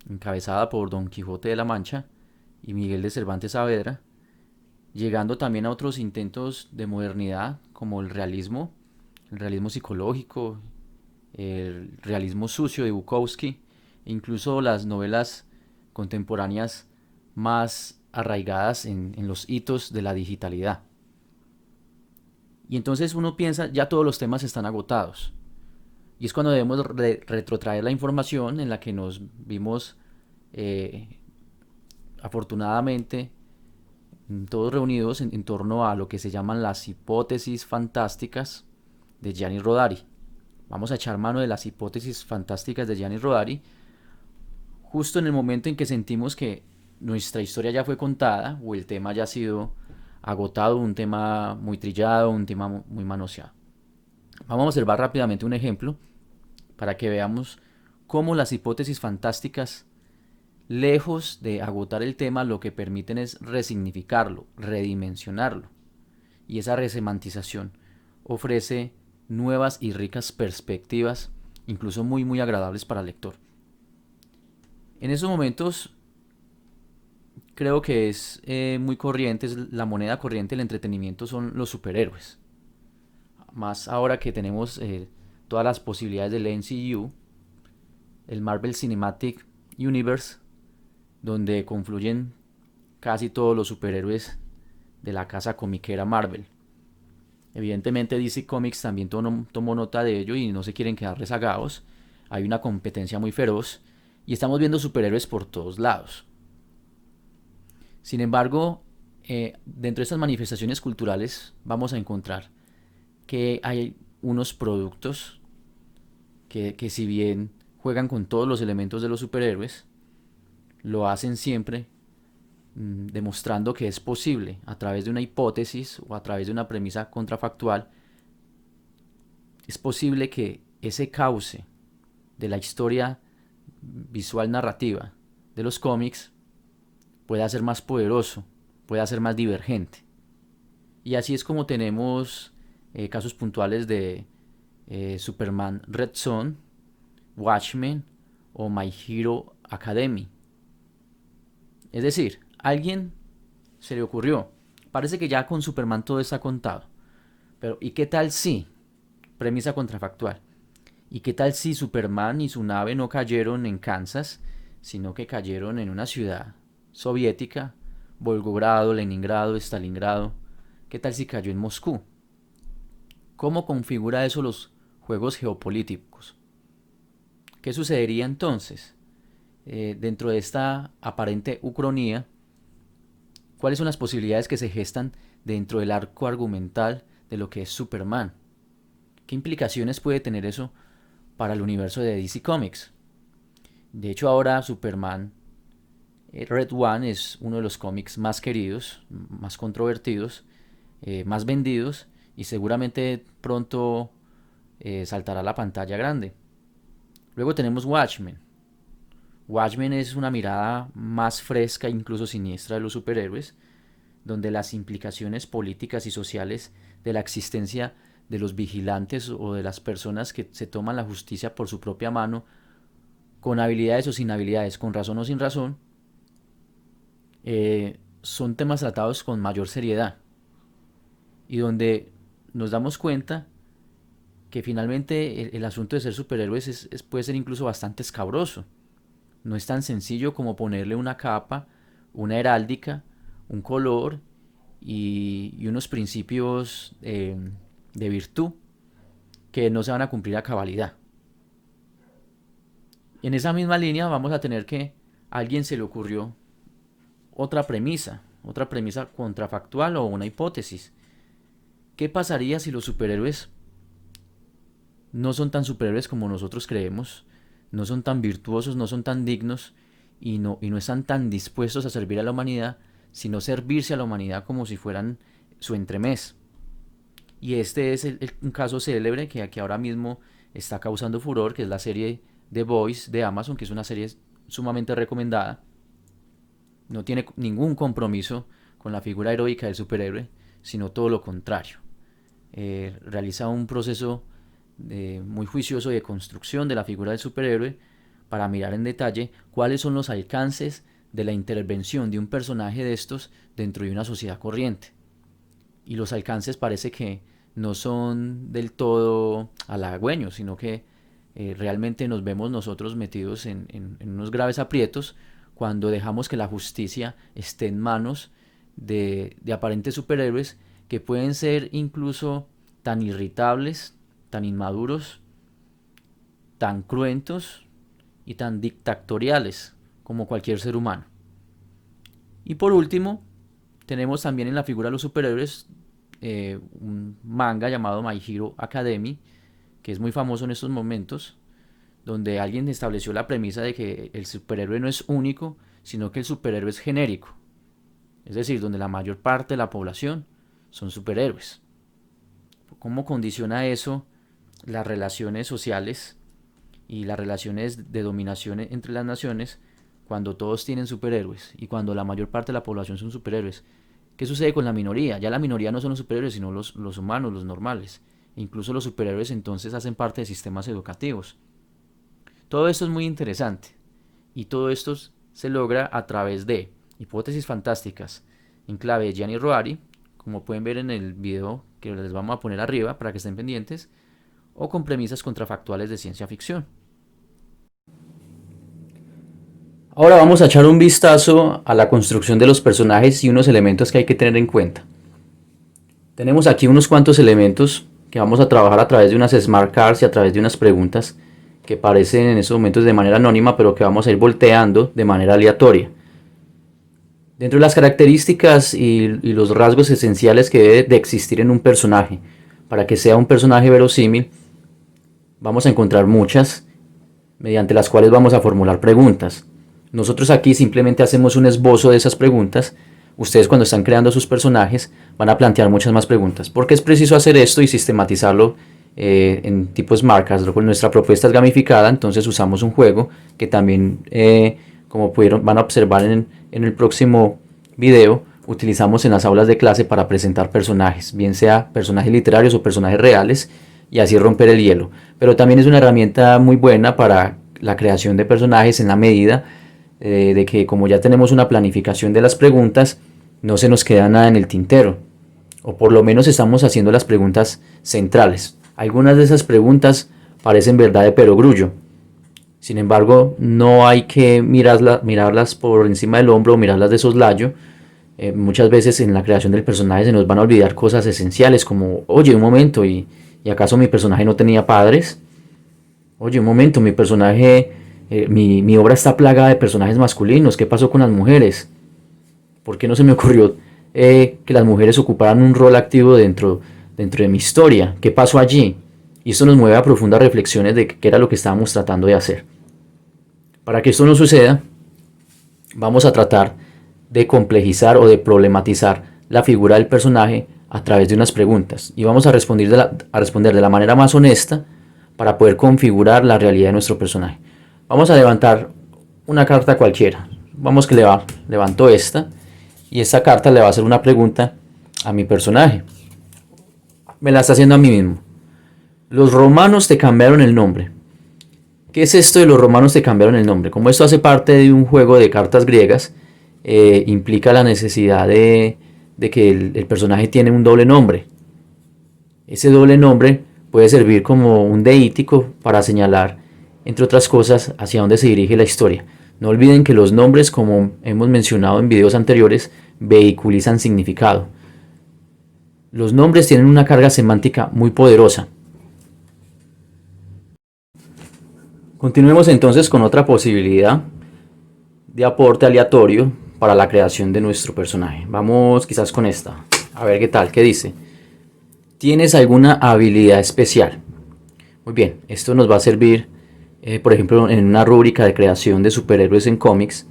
encabezada por Don Quijote de la Mancha y Miguel de Cervantes Saavedra, llegando también a otros intentos de modernidad como el realismo psicológico, el realismo sucio de Bukowski, e incluso las novelas contemporáneas más arraigadas en los hitos de la digitalidad. Y entonces uno piensa, ya todos los temas están agotados. Y es cuando debemos retrotraer la información en la que nos vimos eh, afortunadamente todos reunidos en torno a lo que se llaman las hipótesis fantásticas de Gianni Rodari. Vamos a echar mano de las hipótesis fantásticas de Gianni Rodari justo en el momento en que sentimos que nuestra historia ya fue contada o el tema ya ha sido agotado, un tema muy trillado, un tema muy manoseado. Vamos a observar rápidamente un ejemplo para que veamos cómo las hipótesis fantásticas, lejos de agotar el tema, lo que permiten es resignificarlo, redimensionarlo. Y esa resemantización ofrece nuevas y ricas perspectivas, incluso muy agradables para el lector. En esos momentos creo que es muy corriente, es la moneda corriente del entretenimiento son los superhéroes. Más ahora que tenemos todas las posibilidades del MCU, el Marvel Cinematic Universe, donde confluyen casi todos los superhéroes de la casa comiquera Marvel. Evidentemente DC Comics también tomó nota de ello y no se quieren quedar rezagados. Hay una competencia muy feroz y estamos viendo superhéroes por todos lados. Sin embargo, dentro de estas manifestaciones culturales vamos a encontrar que hay unos productos que si bien juegan con todos los elementos de los superhéroes, lo hacen siempre demostrando que es posible, a través de una hipótesis o a través de una premisa contrafactual, es posible que ese cauce de la historia visual narrativa de los cómics pueda ser más poderoso, pueda ser más divergente. Y así es como tenemos casos puntuales de Superman Red Son, Watchmen o My Hero Academy. Es decir, a alguien se le ocurrió, parece que ya con Superman todo está contado, pero ¿y qué tal si? Premisa contrafactual. ¿Y qué tal si Superman y su nave no cayeron en Kansas, sino que cayeron en una ciudad soviética, Volgogrado, Leningrado, Stalingrado? ¿Qué tal si cayó en Moscú? ¿Cómo configura eso los juegos geopolíticos? ¿Qué sucedería entonces? Dentro de esta aparente ucronía, ¿cuáles son las posibilidades que se gestan dentro del arco argumental de lo que es Superman? ¿Qué implicaciones puede tener eso para el universo de DC Comics? De hecho, ahora Superman Red One es uno de los cómics más queridos, más controvertidos, más vendidos, y seguramente pronto saltará a la pantalla grande. Luego tenemos Watchmen. Watchmen es una mirada más fresca e incluso siniestra de los superhéroes, donde las implicaciones políticas y sociales de la existencia de los vigilantes o de las personas que se toman la justicia por su propia mano, con habilidades o sin habilidades, con razón o sin razón, son temas tratados con mayor seriedad y donde nos damos cuenta que finalmente el asunto de ser superhéroes puede ser incluso bastante escabroso. No es tan sencillo como ponerle una capa, una heráldica, un color y unos principios de virtud que no se van a cumplir a cabalidad. En esa misma línea vamos a tener que a alguien se le ocurrió otra premisa contrafactual o una hipótesis. ¿Qué pasaría si los superhéroes no son tan superhéroes como nosotros creemos, no son tan virtuosos, no son tan dignos y no están tan dispuestos a servir a la humanidad, sino servirse a la humanidad como si fueran su entremés? Y este es un caso célebre que ahora mismo está causando furor, que es la serie The Boys de Amazon, que es una serie sumamente recomendada. No tiene ningún compromiso con la figura heroica del superhéroe, sino todo lo contrario. Realiza un proceso muy juicioso de construcción de la figura del superhéroe para mirar en detalle cuáles son los alcances de la intervención de un personaje de estos dentro de una sociedad corriente. Y los alcances parece que no son del todo halagüeños, sino que realmente nos vemos nosotros metidos en unos graves aprietos cuando dejamos que la justicia esté en manos de aparentes superhéroes que pueden ser incluso tan irritables, tan inmaduros, tan cruentos y tan dictatoriales como cualquier ser humano. Y por último, tenemos también en la figura de los superhéroes un manga llamado My Hero Academy, que es muy famoso en estos momentos, donde alguien estableció la premisa de que el superhéroe no es único, sino que el superhéroe es genérico. Es decir, donde la mayor parte de la población son superhéroes. ¿Cómo condiciona eso las relaciones sociales y las relaciones de dominación entre las naciones cuando todos tienen superhéroes y cuando la mayor parte de la población son superhéroes? ¿Qué sucede con la minoría? Ya la minoría no son los superhéroes, sino los humanos, los normales. E incluso los superhéroes entonces hacen parte de sistemas educativos. Todo esto es muy interesante y todo esto se logra a través de hipótesis fantásticas en clave de Gianni Rodari, como pueden ver en el video que les vamos a poner arriba para que estén pendientes, o con premisas contrafactuales de ciencia ficción. Ahora vamos a echar un vistazo a la construcción de los personajes y unos elementos que hay que tener en cuenta. Tenemos aquí unos cuantos elementos que vamos a trabajar a través de unas smart cards y a través de unas preguntas que aparecen en estos momentos de manera anónima, pero que vamos a ir volteando de manera aleatoria. Dentro de las características y los rasgos esenciales que debe de existir en un personaje, para que sea un personaje verosímil, vamos a encontrar muchas, mediante las cuales vamos a formular preguntas. Nosotros aquí simplemente hacemos un esbozo de esas preguntas. Ustedes cuando están creando sus personajes van a plantear muchas más preguntas. ¿Por qué es preciso hacer esto y sistematizarlo en tipo SmartCast. Nuestra propuesta es gamificada, entonces usamos un juego que también, como van a observar en el próximo video, utilizamos en las aulas de clase para presentar personajes, bien sea personajes literarios o personajes reales, y así romper el hielo. Pero también es una herramienta muy buena para la creación de personajes, en la medida de que, como ya tenemos una planificación de las preguntas, no se nos queda nada en el tintero, o por lo menos estamos haciendo las preguntas centrales. Algunas de esas preguntas parecen verdad de perogrullo, sin embargo no hay que mirarlas por encima del hombro o mirarlas de soslayo. Muchas veces en la creación del personaje se nos van a olvidar cosas esenciales, como, oye, un momento, ¿y acaso mi personaje no tenía padres? Oye, un momento, mi personaje, mi obra está plagada de personajes masculinos. ¿Qué pasó con las mujeres? ¿Por qué no se me ocurrió que las mujeres ocuparan un rol activo dentro de mi historia? ¿Qué pasó allí? Y esto nos mueve a profundas reflexiones de qué era lo que estábamos tratando de hacer. Para que esto no suceda, vamos a tratar de complejizar o de problematizar la figura del personaje a través de unas preguntas. Y vamos a responder de la manera más honesta para poder configurar la realidad de nuestro personaje. Vamos a levantar una carta cualquiera. Vamos que levanto esta. Y esta carta le va a hacer una pregunta a mi personaje. Me la está haciendo a mí mismo. Los romanos te cambiaron el nombre. ¿Qué es esto de los romanos te cambiaron el nombre? Como esto hace parte de un juego de cartas griegas, implica la necesidad de que el personaje tiene un doble nombre. Ese doble nombre puede servir como un deítico para señalar, entre otras cosas, hacia dónde se dirige la historia. No olviden que los nombres, como hemos mencionado en videos anteriores, vehiculizan significado. Los nombres tienen una carga semántica muy poderosa. Continuemos entonces con otra posibilidad de aporte aleatorio para la creación de nuestro personaje. Vamos quizás con esta. A ver qué tal, qué dice. ¿Tienes alguna habilidad especial? Muy bien, esto nos va a servir, por ejemplo, en una rúbrica de creación de superhéroes en cómics.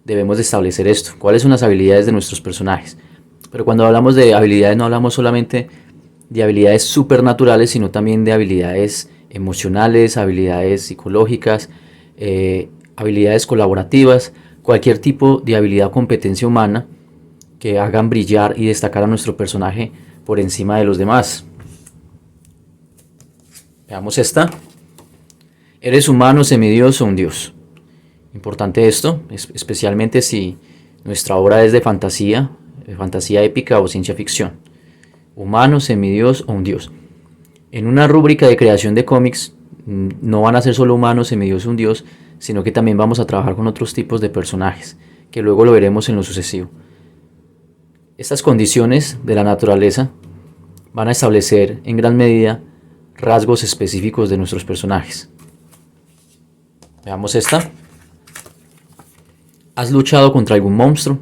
Debemos de establecer esto. ¿Cuáles son las habilidades de nuestros personajes? Pero cuando hablamos de habilidades, no hablamos solamente de habilidades supernaturales, sino también de habilidades emocionales, habilidades psicológicas, habilidades colaborativas, cualquier tipo de habilidad o competencia humana que hagan brillar y destacar a nuestro personaje por encima de los demás. Veamos esta. ¿Eres humano, semidios o un dios? Importante esto, especialmente si nuestra obra es de fantasía épica o ciencia ficción. Humano, semidios o un dios. En una rúbrica de creación de cómics no van a ser solo humanos, semidios o un dios, sino que también vamos a trabajar con otros tipos de personajes, que luego lo veremos en lo sucesivo. Estas condiciones de la naturaleza van a establecer en gran medida rasgos específicos de nuestros personajes. Veamos esta. ¿Has luchado contra algún monstruo?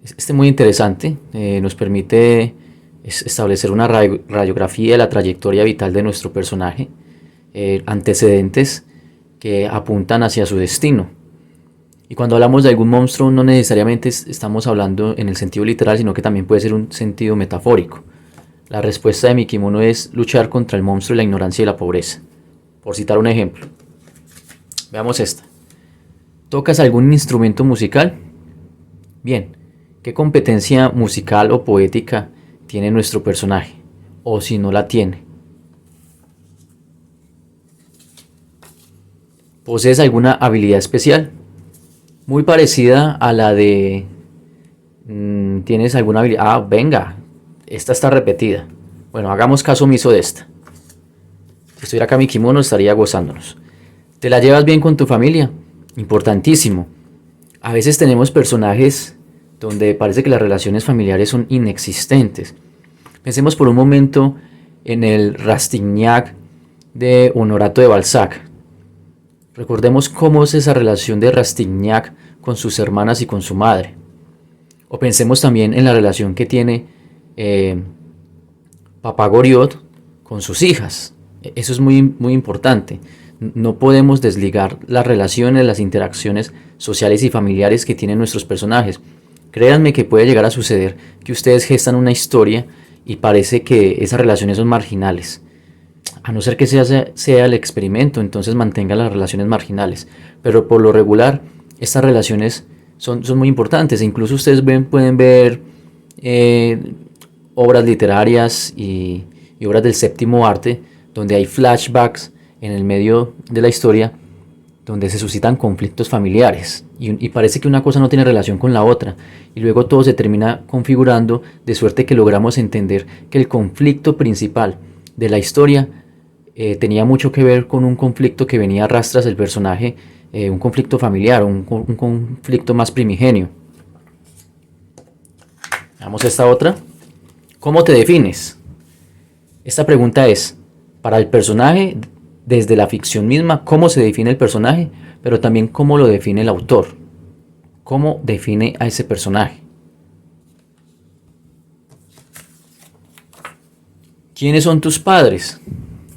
Este es muy interesante, nos permite establecer una radiografía de la trayectoria vital de nuestro personaje, antecedentes que apuntan hacia su destino. Y cuando hablamos de algún monstruo, no necesariamente estamos hablando en el sentido literal, sino que también puede ser un sentido metafórico. La respuesta de mi kimono es luchar contra el monstruo de la ignorancia y la pobreza, por citar un ejemplo. Veamos esta. ¿Tocas algún instrumento musical? Bien, ¿qué competencia musical o poética tiene nuestro personaje? O si no la tiene. ¿Posees alguna habilidad especial? Muy parecida a la de... ¿Tienes alguna habilidad? Ah, venga, esta está repetida. Bueno, hagamos caso omiso de esta. Si estuviera acá mi kimono, estaría gozándonos. ¿Te la llevas bien con tu familia? Importantísimo. A veces tenemos personajes donde parece que las relaciones familiares son inexistentes. Pensemos por un momento en el Rastignac de Honorato de Balzac. Recordemos cómo es esa relación de Rastignac con sus hermanas y con su madre. O pensemos también en la relación que tiene Papá Goriot con sus hijas. Eso es muy, muy importante. No podemos desligar las relaciones, las interacciones sociales y familiares que tienen nuestros personajes. Créanme que puede llegar a suceder que ustedes gestan una historia y parece que esas relaciones son marginales. A no ser que sea el experimento, entonces mantenga las relaciones marginales. Pero por lo regular, estas relaciones son muy importantes. Incluso ustedes pueden ver obras literarias y obras del séptimo arte, donde hay flashbacks en el medio de la historia, donde se suscitan conflictos familiares. Y parece que una cosa no tiene relación con la otra. Y luego todo se termina configurando de suerte que logramos entender que el conflicto principal de la historia tenía mucho que ver con un conflicto que venía a rastras del personaje, un conflicto familiar, un conflicto más primigenio. Vamos a esta otra. ¿Cómo te defines? Esta pregunta es para el personaje desde la ficción misma, cómo se define el personaje, pero también cómo lo define el autor. ¿Cómo define a ese personaje? ¿Quiénes son tus padres?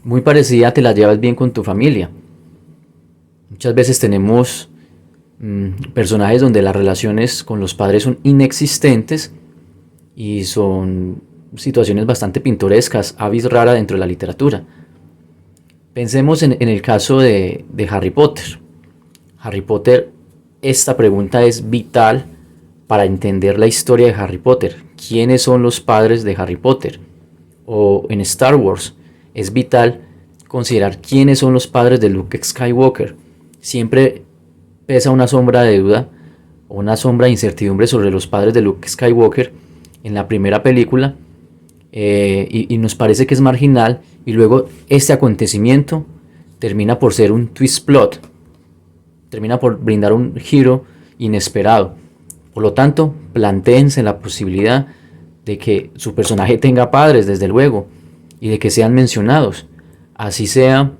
Muy parecida, te la llevas bien con tu familia. Muchas veces tenemos personajes donde las relaciones con los padres son inexistentes y son situaciones bastante pintorescas, avis rara dentro de la literatura. Pensemos en el caso de Harry Potter. Harry Potter, esta pregunta es vital para entender la historia de Harry Potter. ¿Quiénes son los padres de Harry Potter? O en Star Wars, es vital considerar quiénes son los padres de Luke Skywalker. Siempre pesa una sombra de duda o una sombra de incertidumbre sobre los padres de Luke Skywalker en la primera película, y nos parece que es marginal, y luego este acontecimiento termina por ser un twist plot, termina por brindar un giro inesperado. Por lo tanto, plantéense la posibilidad de que su personaje tenga padres, desde luego, y de que sean mencionados, así sea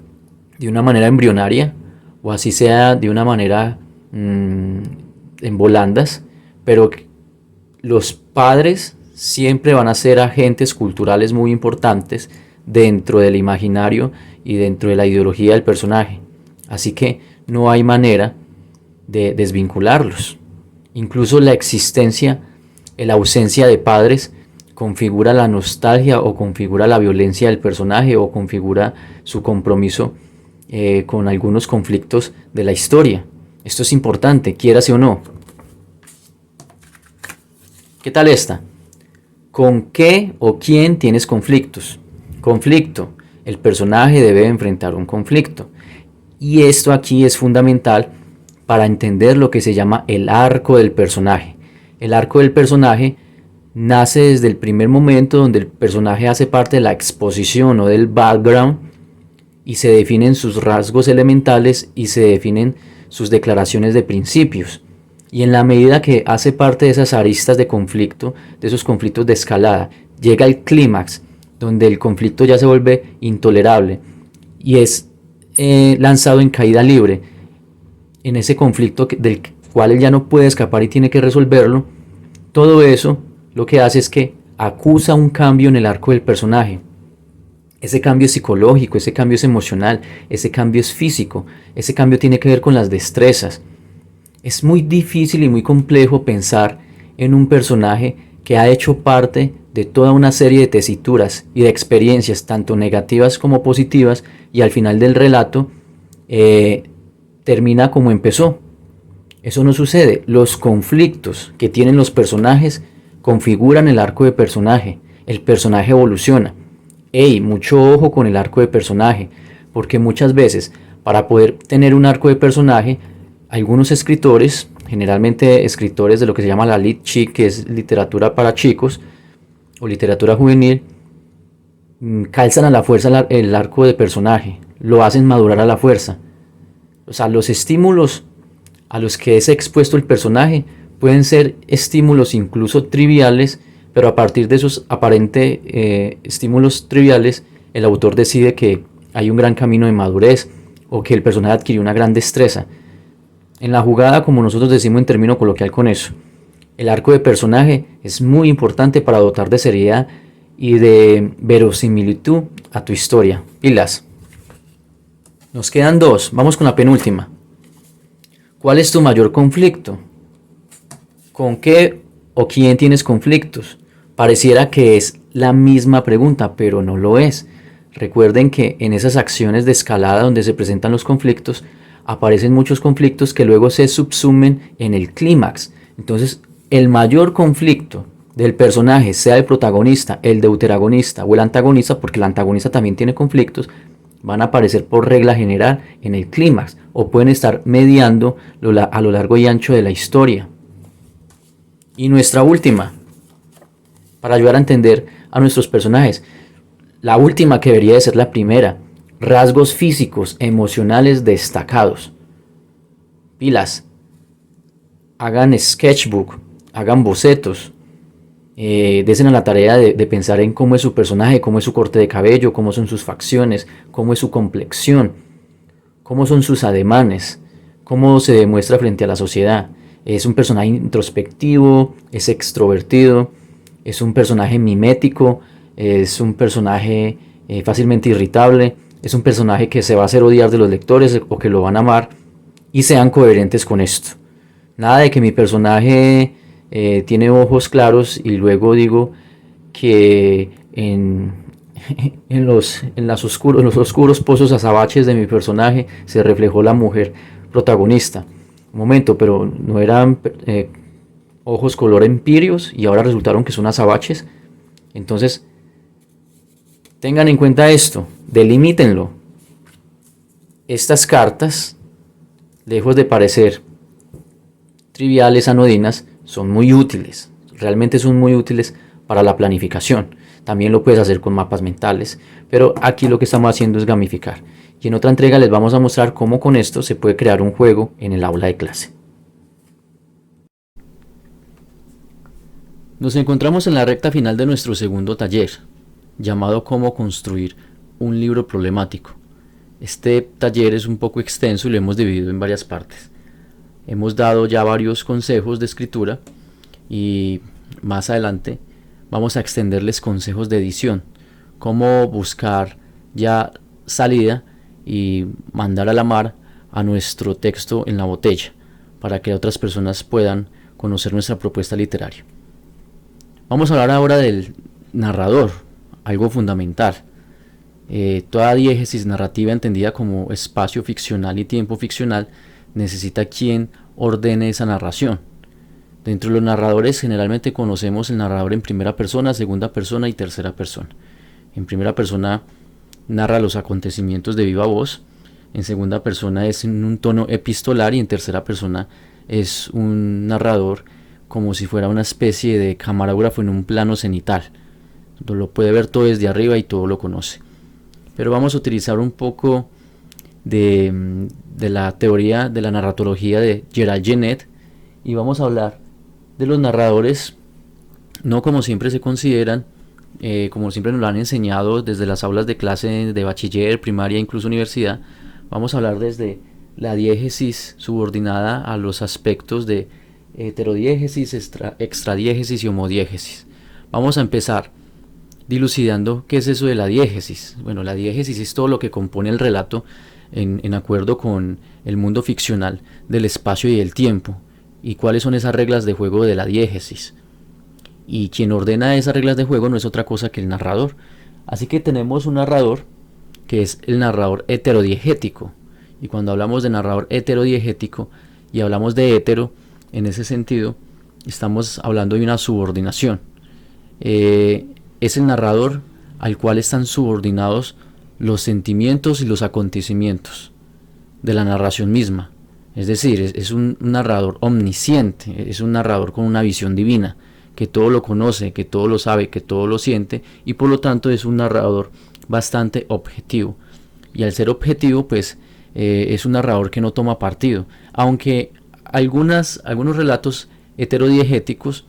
de una manera embrionaria o así sea de una manera en volandas, pero los padres siempre van a ser agentes culturales muy importantes dentro del imaginario y dentro de la ideología del personaje, así que no hay manera de desvincularlos. Incluso la existencia, la ausencia de padres configura la nostalgia o configura la violencia del personaje o configura su compromiso con algunos conflictos de la historia. Esto es importante, quiérase o no. ¿Qué tal esta? ¿Con qué o quién tienes conflictos? Conflicto. El personaje debe enfrentar un conflicto. Y esto aquí es fundamental para entender lo que se llama el arco del personaje. El arco del personaje nace desde el primer momento donde el personaje hace parte de la exposición o del background y se definen sus rasgos elementales y se definen sus declaraciones de principios. Y en la medida que hace parte de esas aristas de conflicto, de esos conflictos de escalada, llega el clímax, donde el conflicto ya se vuelve intolerable y es lanzado en caída libre. En ese conflicto del cual él ya no puede escapar y tiene que resolverlo, todo eso lo que hace es que acusa un cambio en el arco del personaje. Ese cambio es psicológico, ese cambio es emocional, ese cambio es físico, ese cambio tiene que ver con las destrezas. Es muy difícil y muy complejo pensar en un personaje que ha hecho parte de toda una serie de tesituras y de experiencias, tanto negativas como positivas, y al final del relato termina como empezó. Eso no sucede. Los conflictos que tienen los personajes configuran el arco de personaje. El personaje evoluciona. Mucho ojo con el arco de personaje, porque muchas veces para poder tener un arco de personaje, algunos escritores, generalmente escritores de lo que se llama la lit chic, que es literatura para chicos o literatura juvenil, calzan a la fuerza el arco de personaje, lo hacen madurar a la fuerza. O sea, los estímulos a los que es expuesto el personaje pueden ser estímulos incluso triviales, pero a partir de esos aparentes estímulos triviales, el autor decide que hay un gran camino de madurez o que el personaje adquirió una gran destreza. En la jugada, como nosotros decimos en término coloquial con eso, el arco de personaje es muy importante para dotar de seriedad y de verosimilitud a tu historia. Pilas. Nos quedan dos, vamos con la penúltima. ¿Cuál es tu mayor conflicto? ¿Con qué o quién tienes conflictos? Pareciera que es la misma pregunta, pero no lo es. Recuerden que en esas acciones de escalada donde se presentan los conflictos, aparecen muchos conflictos que luego se subsumen en el clímax. Entonces, el mayor conflicto del personaje, sea el protagonista, el deuteragonista o el antagonista, porque el antagonista también tiene conflictos, van a aparecer por regla general en el clímax o pueden estar mediando a lo largo y ancho de la historia. Y nuestra última, para ayudar a entender a nuestros personajes, la última que debería de ser la primera, rasgos físicos, emocionales destacados. Pilas, hagan sketchbook, hagan bocetos, desen a la tarea de pensar en cómo es su personaje, cómo es su corte de cabello, cómo son sus facciones, cómo es su complexión, cómo son sus ademanes, cómo se demuestra frente a la sociedad. Es un personaje introspectivo, es extrovertido, es un personaje mimético, es un personaje fácilmente irritable, es un personaje que se va a hacer odiar de los lectores o que lo van a amar, y sean coherentes con esto. Nada de que mi personaje tiene ojos claros y luego digo que en los oscuros pozos azabaches de mi personaje se reflejó la mujer protagonista. Un momento, pero no eran ojos color empirios y ahora resultaron que son azabaches. Entonces, tengan en cuenta esto, delimítenlo. Estas cartas, lejos de parecer triviales, anodinas, son muy útiles. Realmente son muy útiles para la planificación. También lo puedes hacer con mapas mentales, pero aquí lo que estamos haciendo es gamificar. Y en otra entrega les vamos a mostrar cómo con esto se puede crear un juego en el aula de clase. Nos encontramos en la recta final de nuestro segundo taller, llamado Cómo construir un libro problemático. Este taller es un poco extenso y lo hemos dividido en varias partes. Hemos dado ya varios consejos de escritura y más adelante vamos a extenderles consejos de edición, cómo buscar ya salida y mandar a la mar a nuestro texto en la botella para que otras personas puedan conocer nuestra propuesta literaria. Vamos a hablar ahora del narrador, algo fundamental. Toda diégesis narrativa entendida como espacio ficcional y tiempo ficcional necesita quien ordene esa narración. Dentro de los narradores generalmente conocemos el narrador en primera persona, segunda persona y tercera persona. En primera persona narra los acontecimientos de viva voz, en segunda persona es en un tono epistolar y en tercera persona es un narrador como si fuera una especie de camarógrafo en un plano cenital. Lo puede ver todo desde arriba y todo lo conoce. Pero vamos a utilizar un poco de la teoría de la narratología de Gerald Genette y vamos a hablar de los narradores no como siempre se consideran, como siempre nos lo han enseñado desde las aulas de clase de bachiller, primaria, incluso universidad. Vamos a hablar desde la diégesis subordinada a los aspectos de heterodiégesis, extradiégesis y homodiégesis. Vamos a empezar dilucidando qué es eso de la diégesis. Bueno, la diégesis es todo lo que compone el relato en acuerdo con el mundo ficcional del espacio y el tiempo, y cuáles son esas reglas de juego de la diégesis. Y quien ordena esas reglas de juego no es otra cosa que el narrador. Así que tenemos un narrador que es el narrador heterodiegético, y cuando hablamos de narrador heterodiegético y hablamos de hetero, en ese sentido estamos hablando de una subordinación. Es el narrador al cual están subordinados los sentimientos y los acontecimientos de la narración misma. Es decir, es un narrador omnisciente, es un narrador con una visión divina, que todo lo conoce, que todo lo sabe, que todo lo siente, y por lo tanto es un narrador bastante objetivo. Y al ser objetivo, pues es un narrador que no toma partido, aunque algunos relatos heterodiegéticos,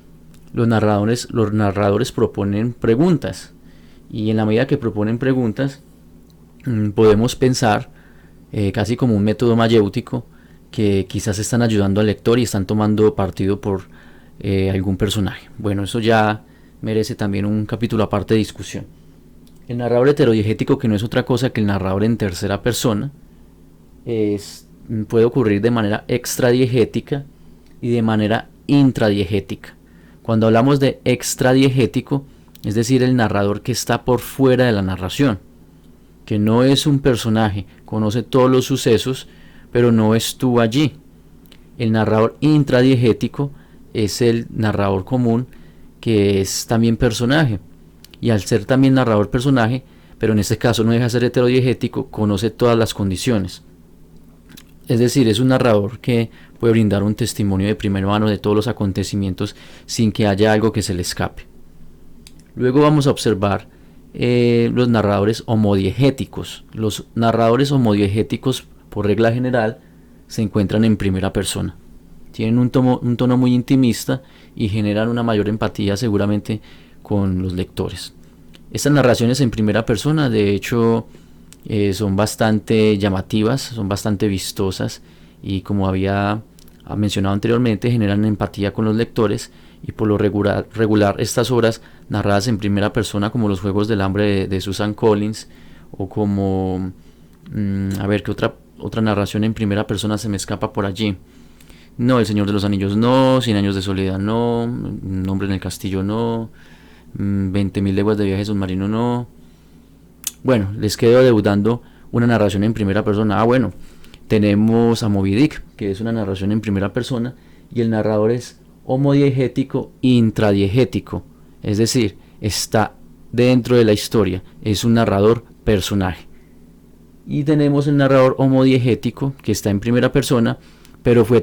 los narradores proponen preguntas, y en la medida que proponen preguntas podemos pensar casi como un método mayéutico que quizás están ayudando al lector y están tomando partido por algún personaje. Bueno, eso ya merece también un capítulo aparte de discusión. El narrador heterodiegético, que no es otra cosa que el narrador en tercera persona, puede ocurrir de manera extradiegética y de manera intradiegética. Cuando hablamos de extradiegético, es decir, el narrador que está por fuera de la narración, que no es un personaje, conoce todos los sucesos, pero no estuvo allí. El narrador intradiegético es el narrador común, que es también personaje, y al ser también narrador personaje, pero en este caso no deja de ser heterodiegético, conoce todas las condiciones. Es decir, es un narrador que puede brindar un testimonio de primera mano de todos los acontecimientos sin que haya algo que se le escape. Luego vamos a observar los narradores homodiegéticos. Los narradores homodiegéticos, por regla general, se encuentran en primera persona. Tienen un tono muy intimista y generan una mayor empatía seguramente con los lectores. Estas narraciones en primera persona, de hecho, son bastante llamativas, son bastante vistosas y, como había mencionado anteriormente, generan empatía con los lectores, y por lo regular estas obras narradas en primera persona, como Los Juegos del Hambre de Susan Collins, o como a ver qué otra narración en primera persona se me escapa por allí. No, El Señor de los Anillos no, 100 años de soledad no, Un hombre en el castillo no, 20.000 leguas de viaje submarino no. Bueno, les quedo adeudando una narración en primera persona. Bueno, tenemos a Moby Dick, que es una narración en primera persona, y el narrador es homodiegético intradiegético, es decir, está dentro de la historia, es un narrador personaje. Y tenemos el narrador homodiegético, que está en primera persona, pero fue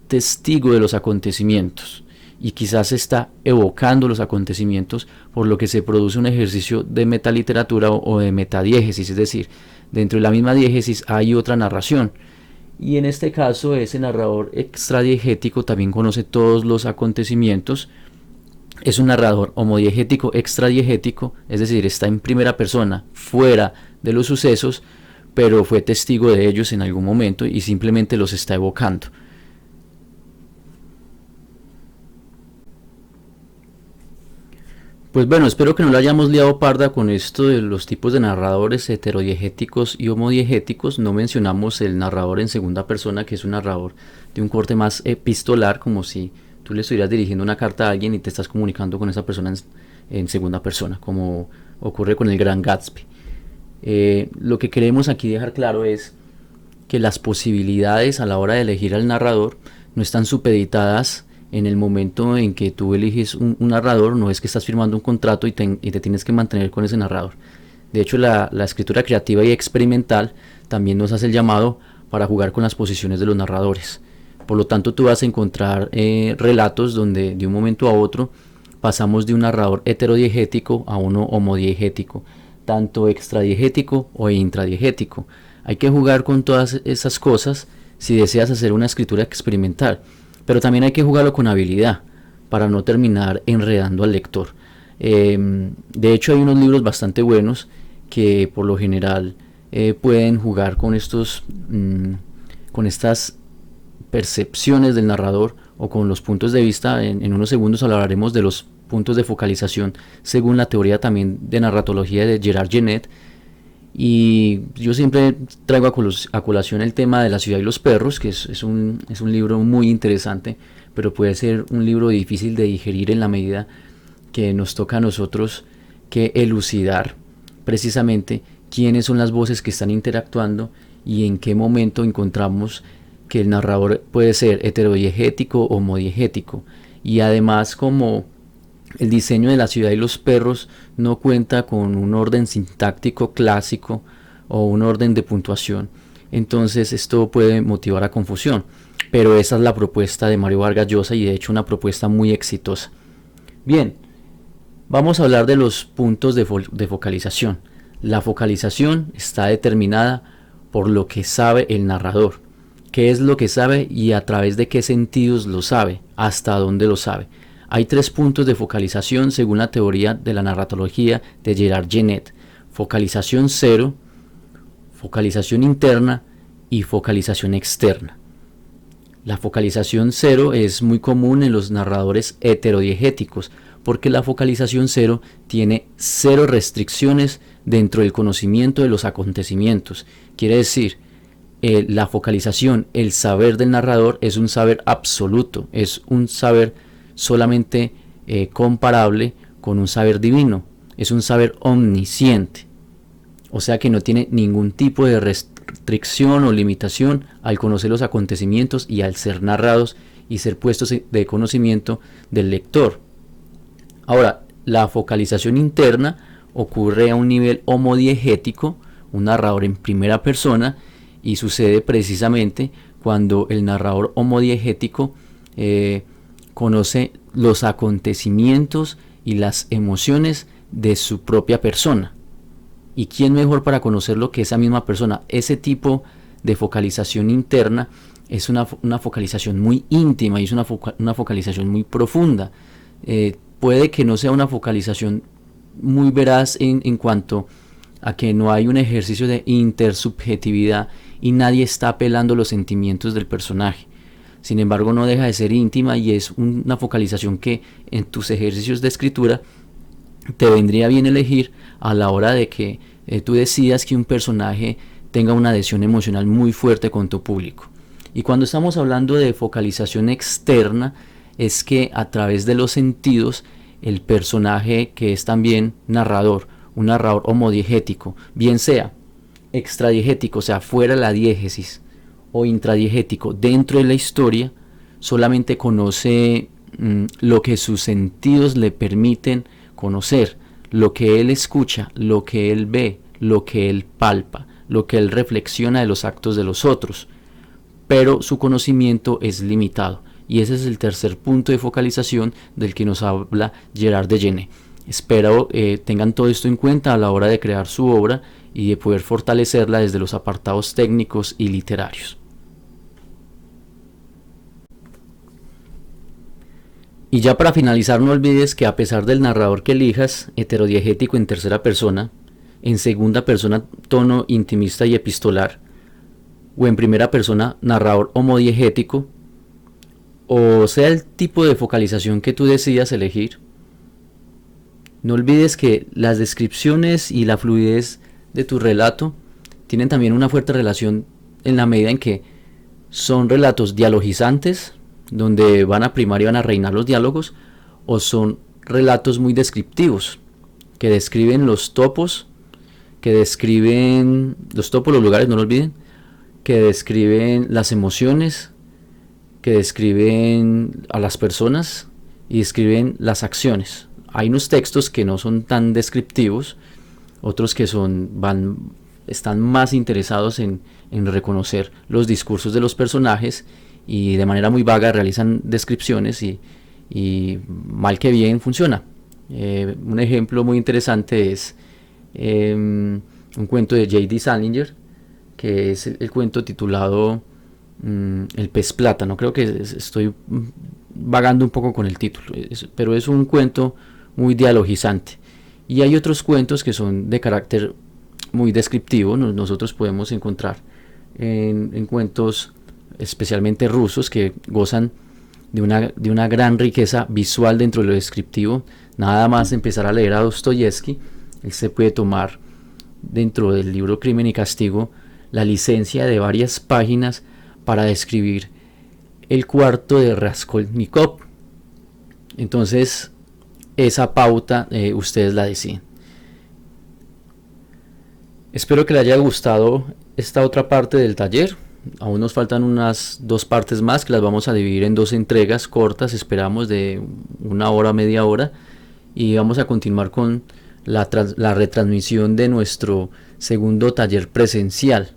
testigo de los acontecimientos, y quizás está evocando los acontecimientos, por lo que se produce un ejercicio de metaliteratura o de metadiégesis, es decir, dentro de la misma diégesis hay otra narración. Y en este caso, ese narrador extradiegético también conoce todos los acontecimientos. Es un narrador homodiegético extradiegético, es decir, está en primera persona, fuera de los sucesos, pero fue testigo de ellos en algún momento y simplemente los está evocando. Pues bueno, espero que no la hayamos liado parda con esto de los tipos de narradores heterodiegéticos y homodiegéticos. No mencionamos el narrador en segunda persona, que es un narrador de un corte más epistolar, como si tú le estuvieras dirigiendo una carta a alguien y te estás comunicando con esa persona en segunda persona, como ocurre con el Gran Gatsby. Lo que queremos aquí dejar claro es que las posibilidades a la hora de elegir al narrador no están supeditadas en el momento en que tú eliges un narrador. No es que estás firmando un contrato y te tienes que mantener con ese narrador. De hecho, la escritura creativa y experimental también nos hace el llamado para jugar con las posiciones de los narradores. Por lo tanto, tú vas a encontrar relatos donde de un momento a otro pasamos de un narrador heterodiegético a uno homodiegético, tanto extradiegético o intradiegético. Hay que jugar con todas esas cosas si deseas hacer una escritura experimental, pero también hay que jugarlo con habilidad para no terminar enredando al lector. De hecho, hay unos libros bastante buenos que por lo general pueden jugar con con estas percepciones del narrador o con los puntos de vista. En unos segundos hablaremos de los puntos de focalización según la teoría también de narratología de Gerard Genette. Y yo siempre traigo a colación el tema de La ciudad y los perros, que es un libro muy interesante, pero puede ser un libro difícil de digerir en la medida que nos toca a nosotros que elucidar precisamente quiénes son las voces que están interactuando y en qué momento encontramos que el narrador puede ser heterodiegético o homodiegético. Y además, como el diseño de La ciudad y los perros no cuenta con un orden sintáctico clásico o un orden de puntuación, entonces esto puede motivar a confusión. Pero esa es la propuesta de Mario Vargas Llosa, y de hecho una propuesta muy exitosa. Bien, vamos a hablar de los puntos de focalización. La focalización está determinada por lo que sabe el narrador. ¿Qué es lo que sabe y a través de qué sentidos lo sabe? ¿Hasta dónde lo sabe? Hay 3 puntos de focalización según la teoría de la narratología de Gerard Genette: focalización cero, focalización interna y focalización externa. La focalización cero es muy común en los narradores heterodiegéticos, porque la focalización cero tiene 0 restricciones dentro del conocimiento de los acontecimientos. Quiere decir, la focalización, el saber del narrador, es un saber absoluto, es un saber solamente comparable con un saber divino, es un saber omnisciente, o sea que no tiene ningún tipo de restricción o limitación al conocer los acontecimientos y al ser narrados y ser puestos de conocimiento del lector. Ahora, la focalización interna ocurre a un nivel homodiegético, un narrador en primera persona, y sucede precisamente cuando el narrador homodiegético conoce los acontecimientos y las emociones de su propia persona. ¿Y quién mejor para conocerlo que esa misma persona? Ese tipo de focalización interna es una focalización muy íntima y es una focalización muy profunda. Puede que no sea una focalización muy veraz en cuanto a que no hay un ejercicio de intersubjetividad y nadie está apelando los sentimientos del personaje. Sin embargo, no deja de ser íntima y es una focalización que en tus ejercicios de escritura te vendría bien elegir a la hora de que tú decidas que un personaje tenga una adhesión emocional muy fuerte con tu público. Y cuando estamos hablando de focalización externa, es que a través de los sentidos el personaje, que es también narrador, un narrador homodiegético, bien sea extradiegético, o sea fuera de la diégesis, o intradiegético, dentro de la historia, solamente conoce lo que sus sentidos le permiten conocer, lo que él escucha, lo que él ve, lo que él palpa, lo que él reflexiona de los actos de los otros, pero su conocimiento es limitado. Y ese es el tercer punto de focalización del que nos habla Gerard Degenez. Espero tengan todo esto en cuenta a la hora de crear su obra y de poder fortalecerla desde los apartados técnicos y literarios. Y ya para finalizar, no olvides que a pesar del narrador que elijas, heterodiegético en tercera persona, en segunda persona tono intimista y epistolar, o en primera persona narrador homodiegético, o sea el tipo de focalización que tú decidas elegir, no olvides que las descripciones y la fluidez de tu relato tienen también una fuerte relación en la medida en que son relatos dialogizantes, donde van a primar y van a reinar los diálogos, o son relatos muy descriptivos, que describen los topos, los lugares, no lo olviden, que describen las emociones, que describen a las personas y describen las acciones. Hay unos textos que no son tan descriptivos, otros que están más interesados en reconocer los discursos de los personajes y de manera muy vaga realizan descripciones y mal que bien funciona. Un ejemplo muy interesante es un cuento de J.D. Salinger, que es el cuento titulado El pez plátano. Creo que estoy vagando un poco con el título, pero es un cuento muy dialogizante. Y hay otros cuentos que son de carácter muy descriptivo. Nosotros podemos encontrar en cuentos especialmente rusos que gozan de una gran riqueza visual dentro de lo descriptivo. Nada más empezar a leer a Dostoyevsky, él se puede tomar dentro del libro Crimen y Castigo la licencia de varias páginas para describir el cuarto de Raskolnikov. Entonces esa pauta ustedes la deciden. Espero que les haya gustado esta otra parte del taller. Aún nos faltan unas 2 partes más que las vamos a dividir en 2 entregas cortas, esperamos de 1 hora, media hora, y vamos a continuar con la retransmisión de nuestro segundo taller presencial.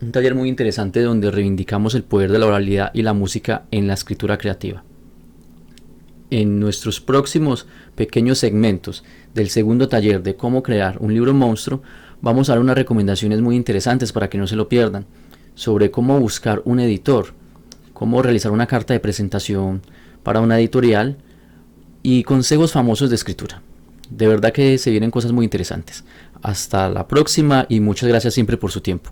Un taller muy interesante donde reivindicamos el poder de la oralidad y la música en la escritura creativa. En nuestros próximos pequeños segmentos del segundo taller de cómo crear un libro monstruo, vamos a dar unas recomendaciones muy interesantes para que no se lo pierdan, sobre cómo buscar un editor, cómo realizar una carta de presentación para una editorial y consejos famosos de escritura. De verdad que se vienen cosas muy interesantes. Hasta la próxima y muchas gracias siempre por su tiempo.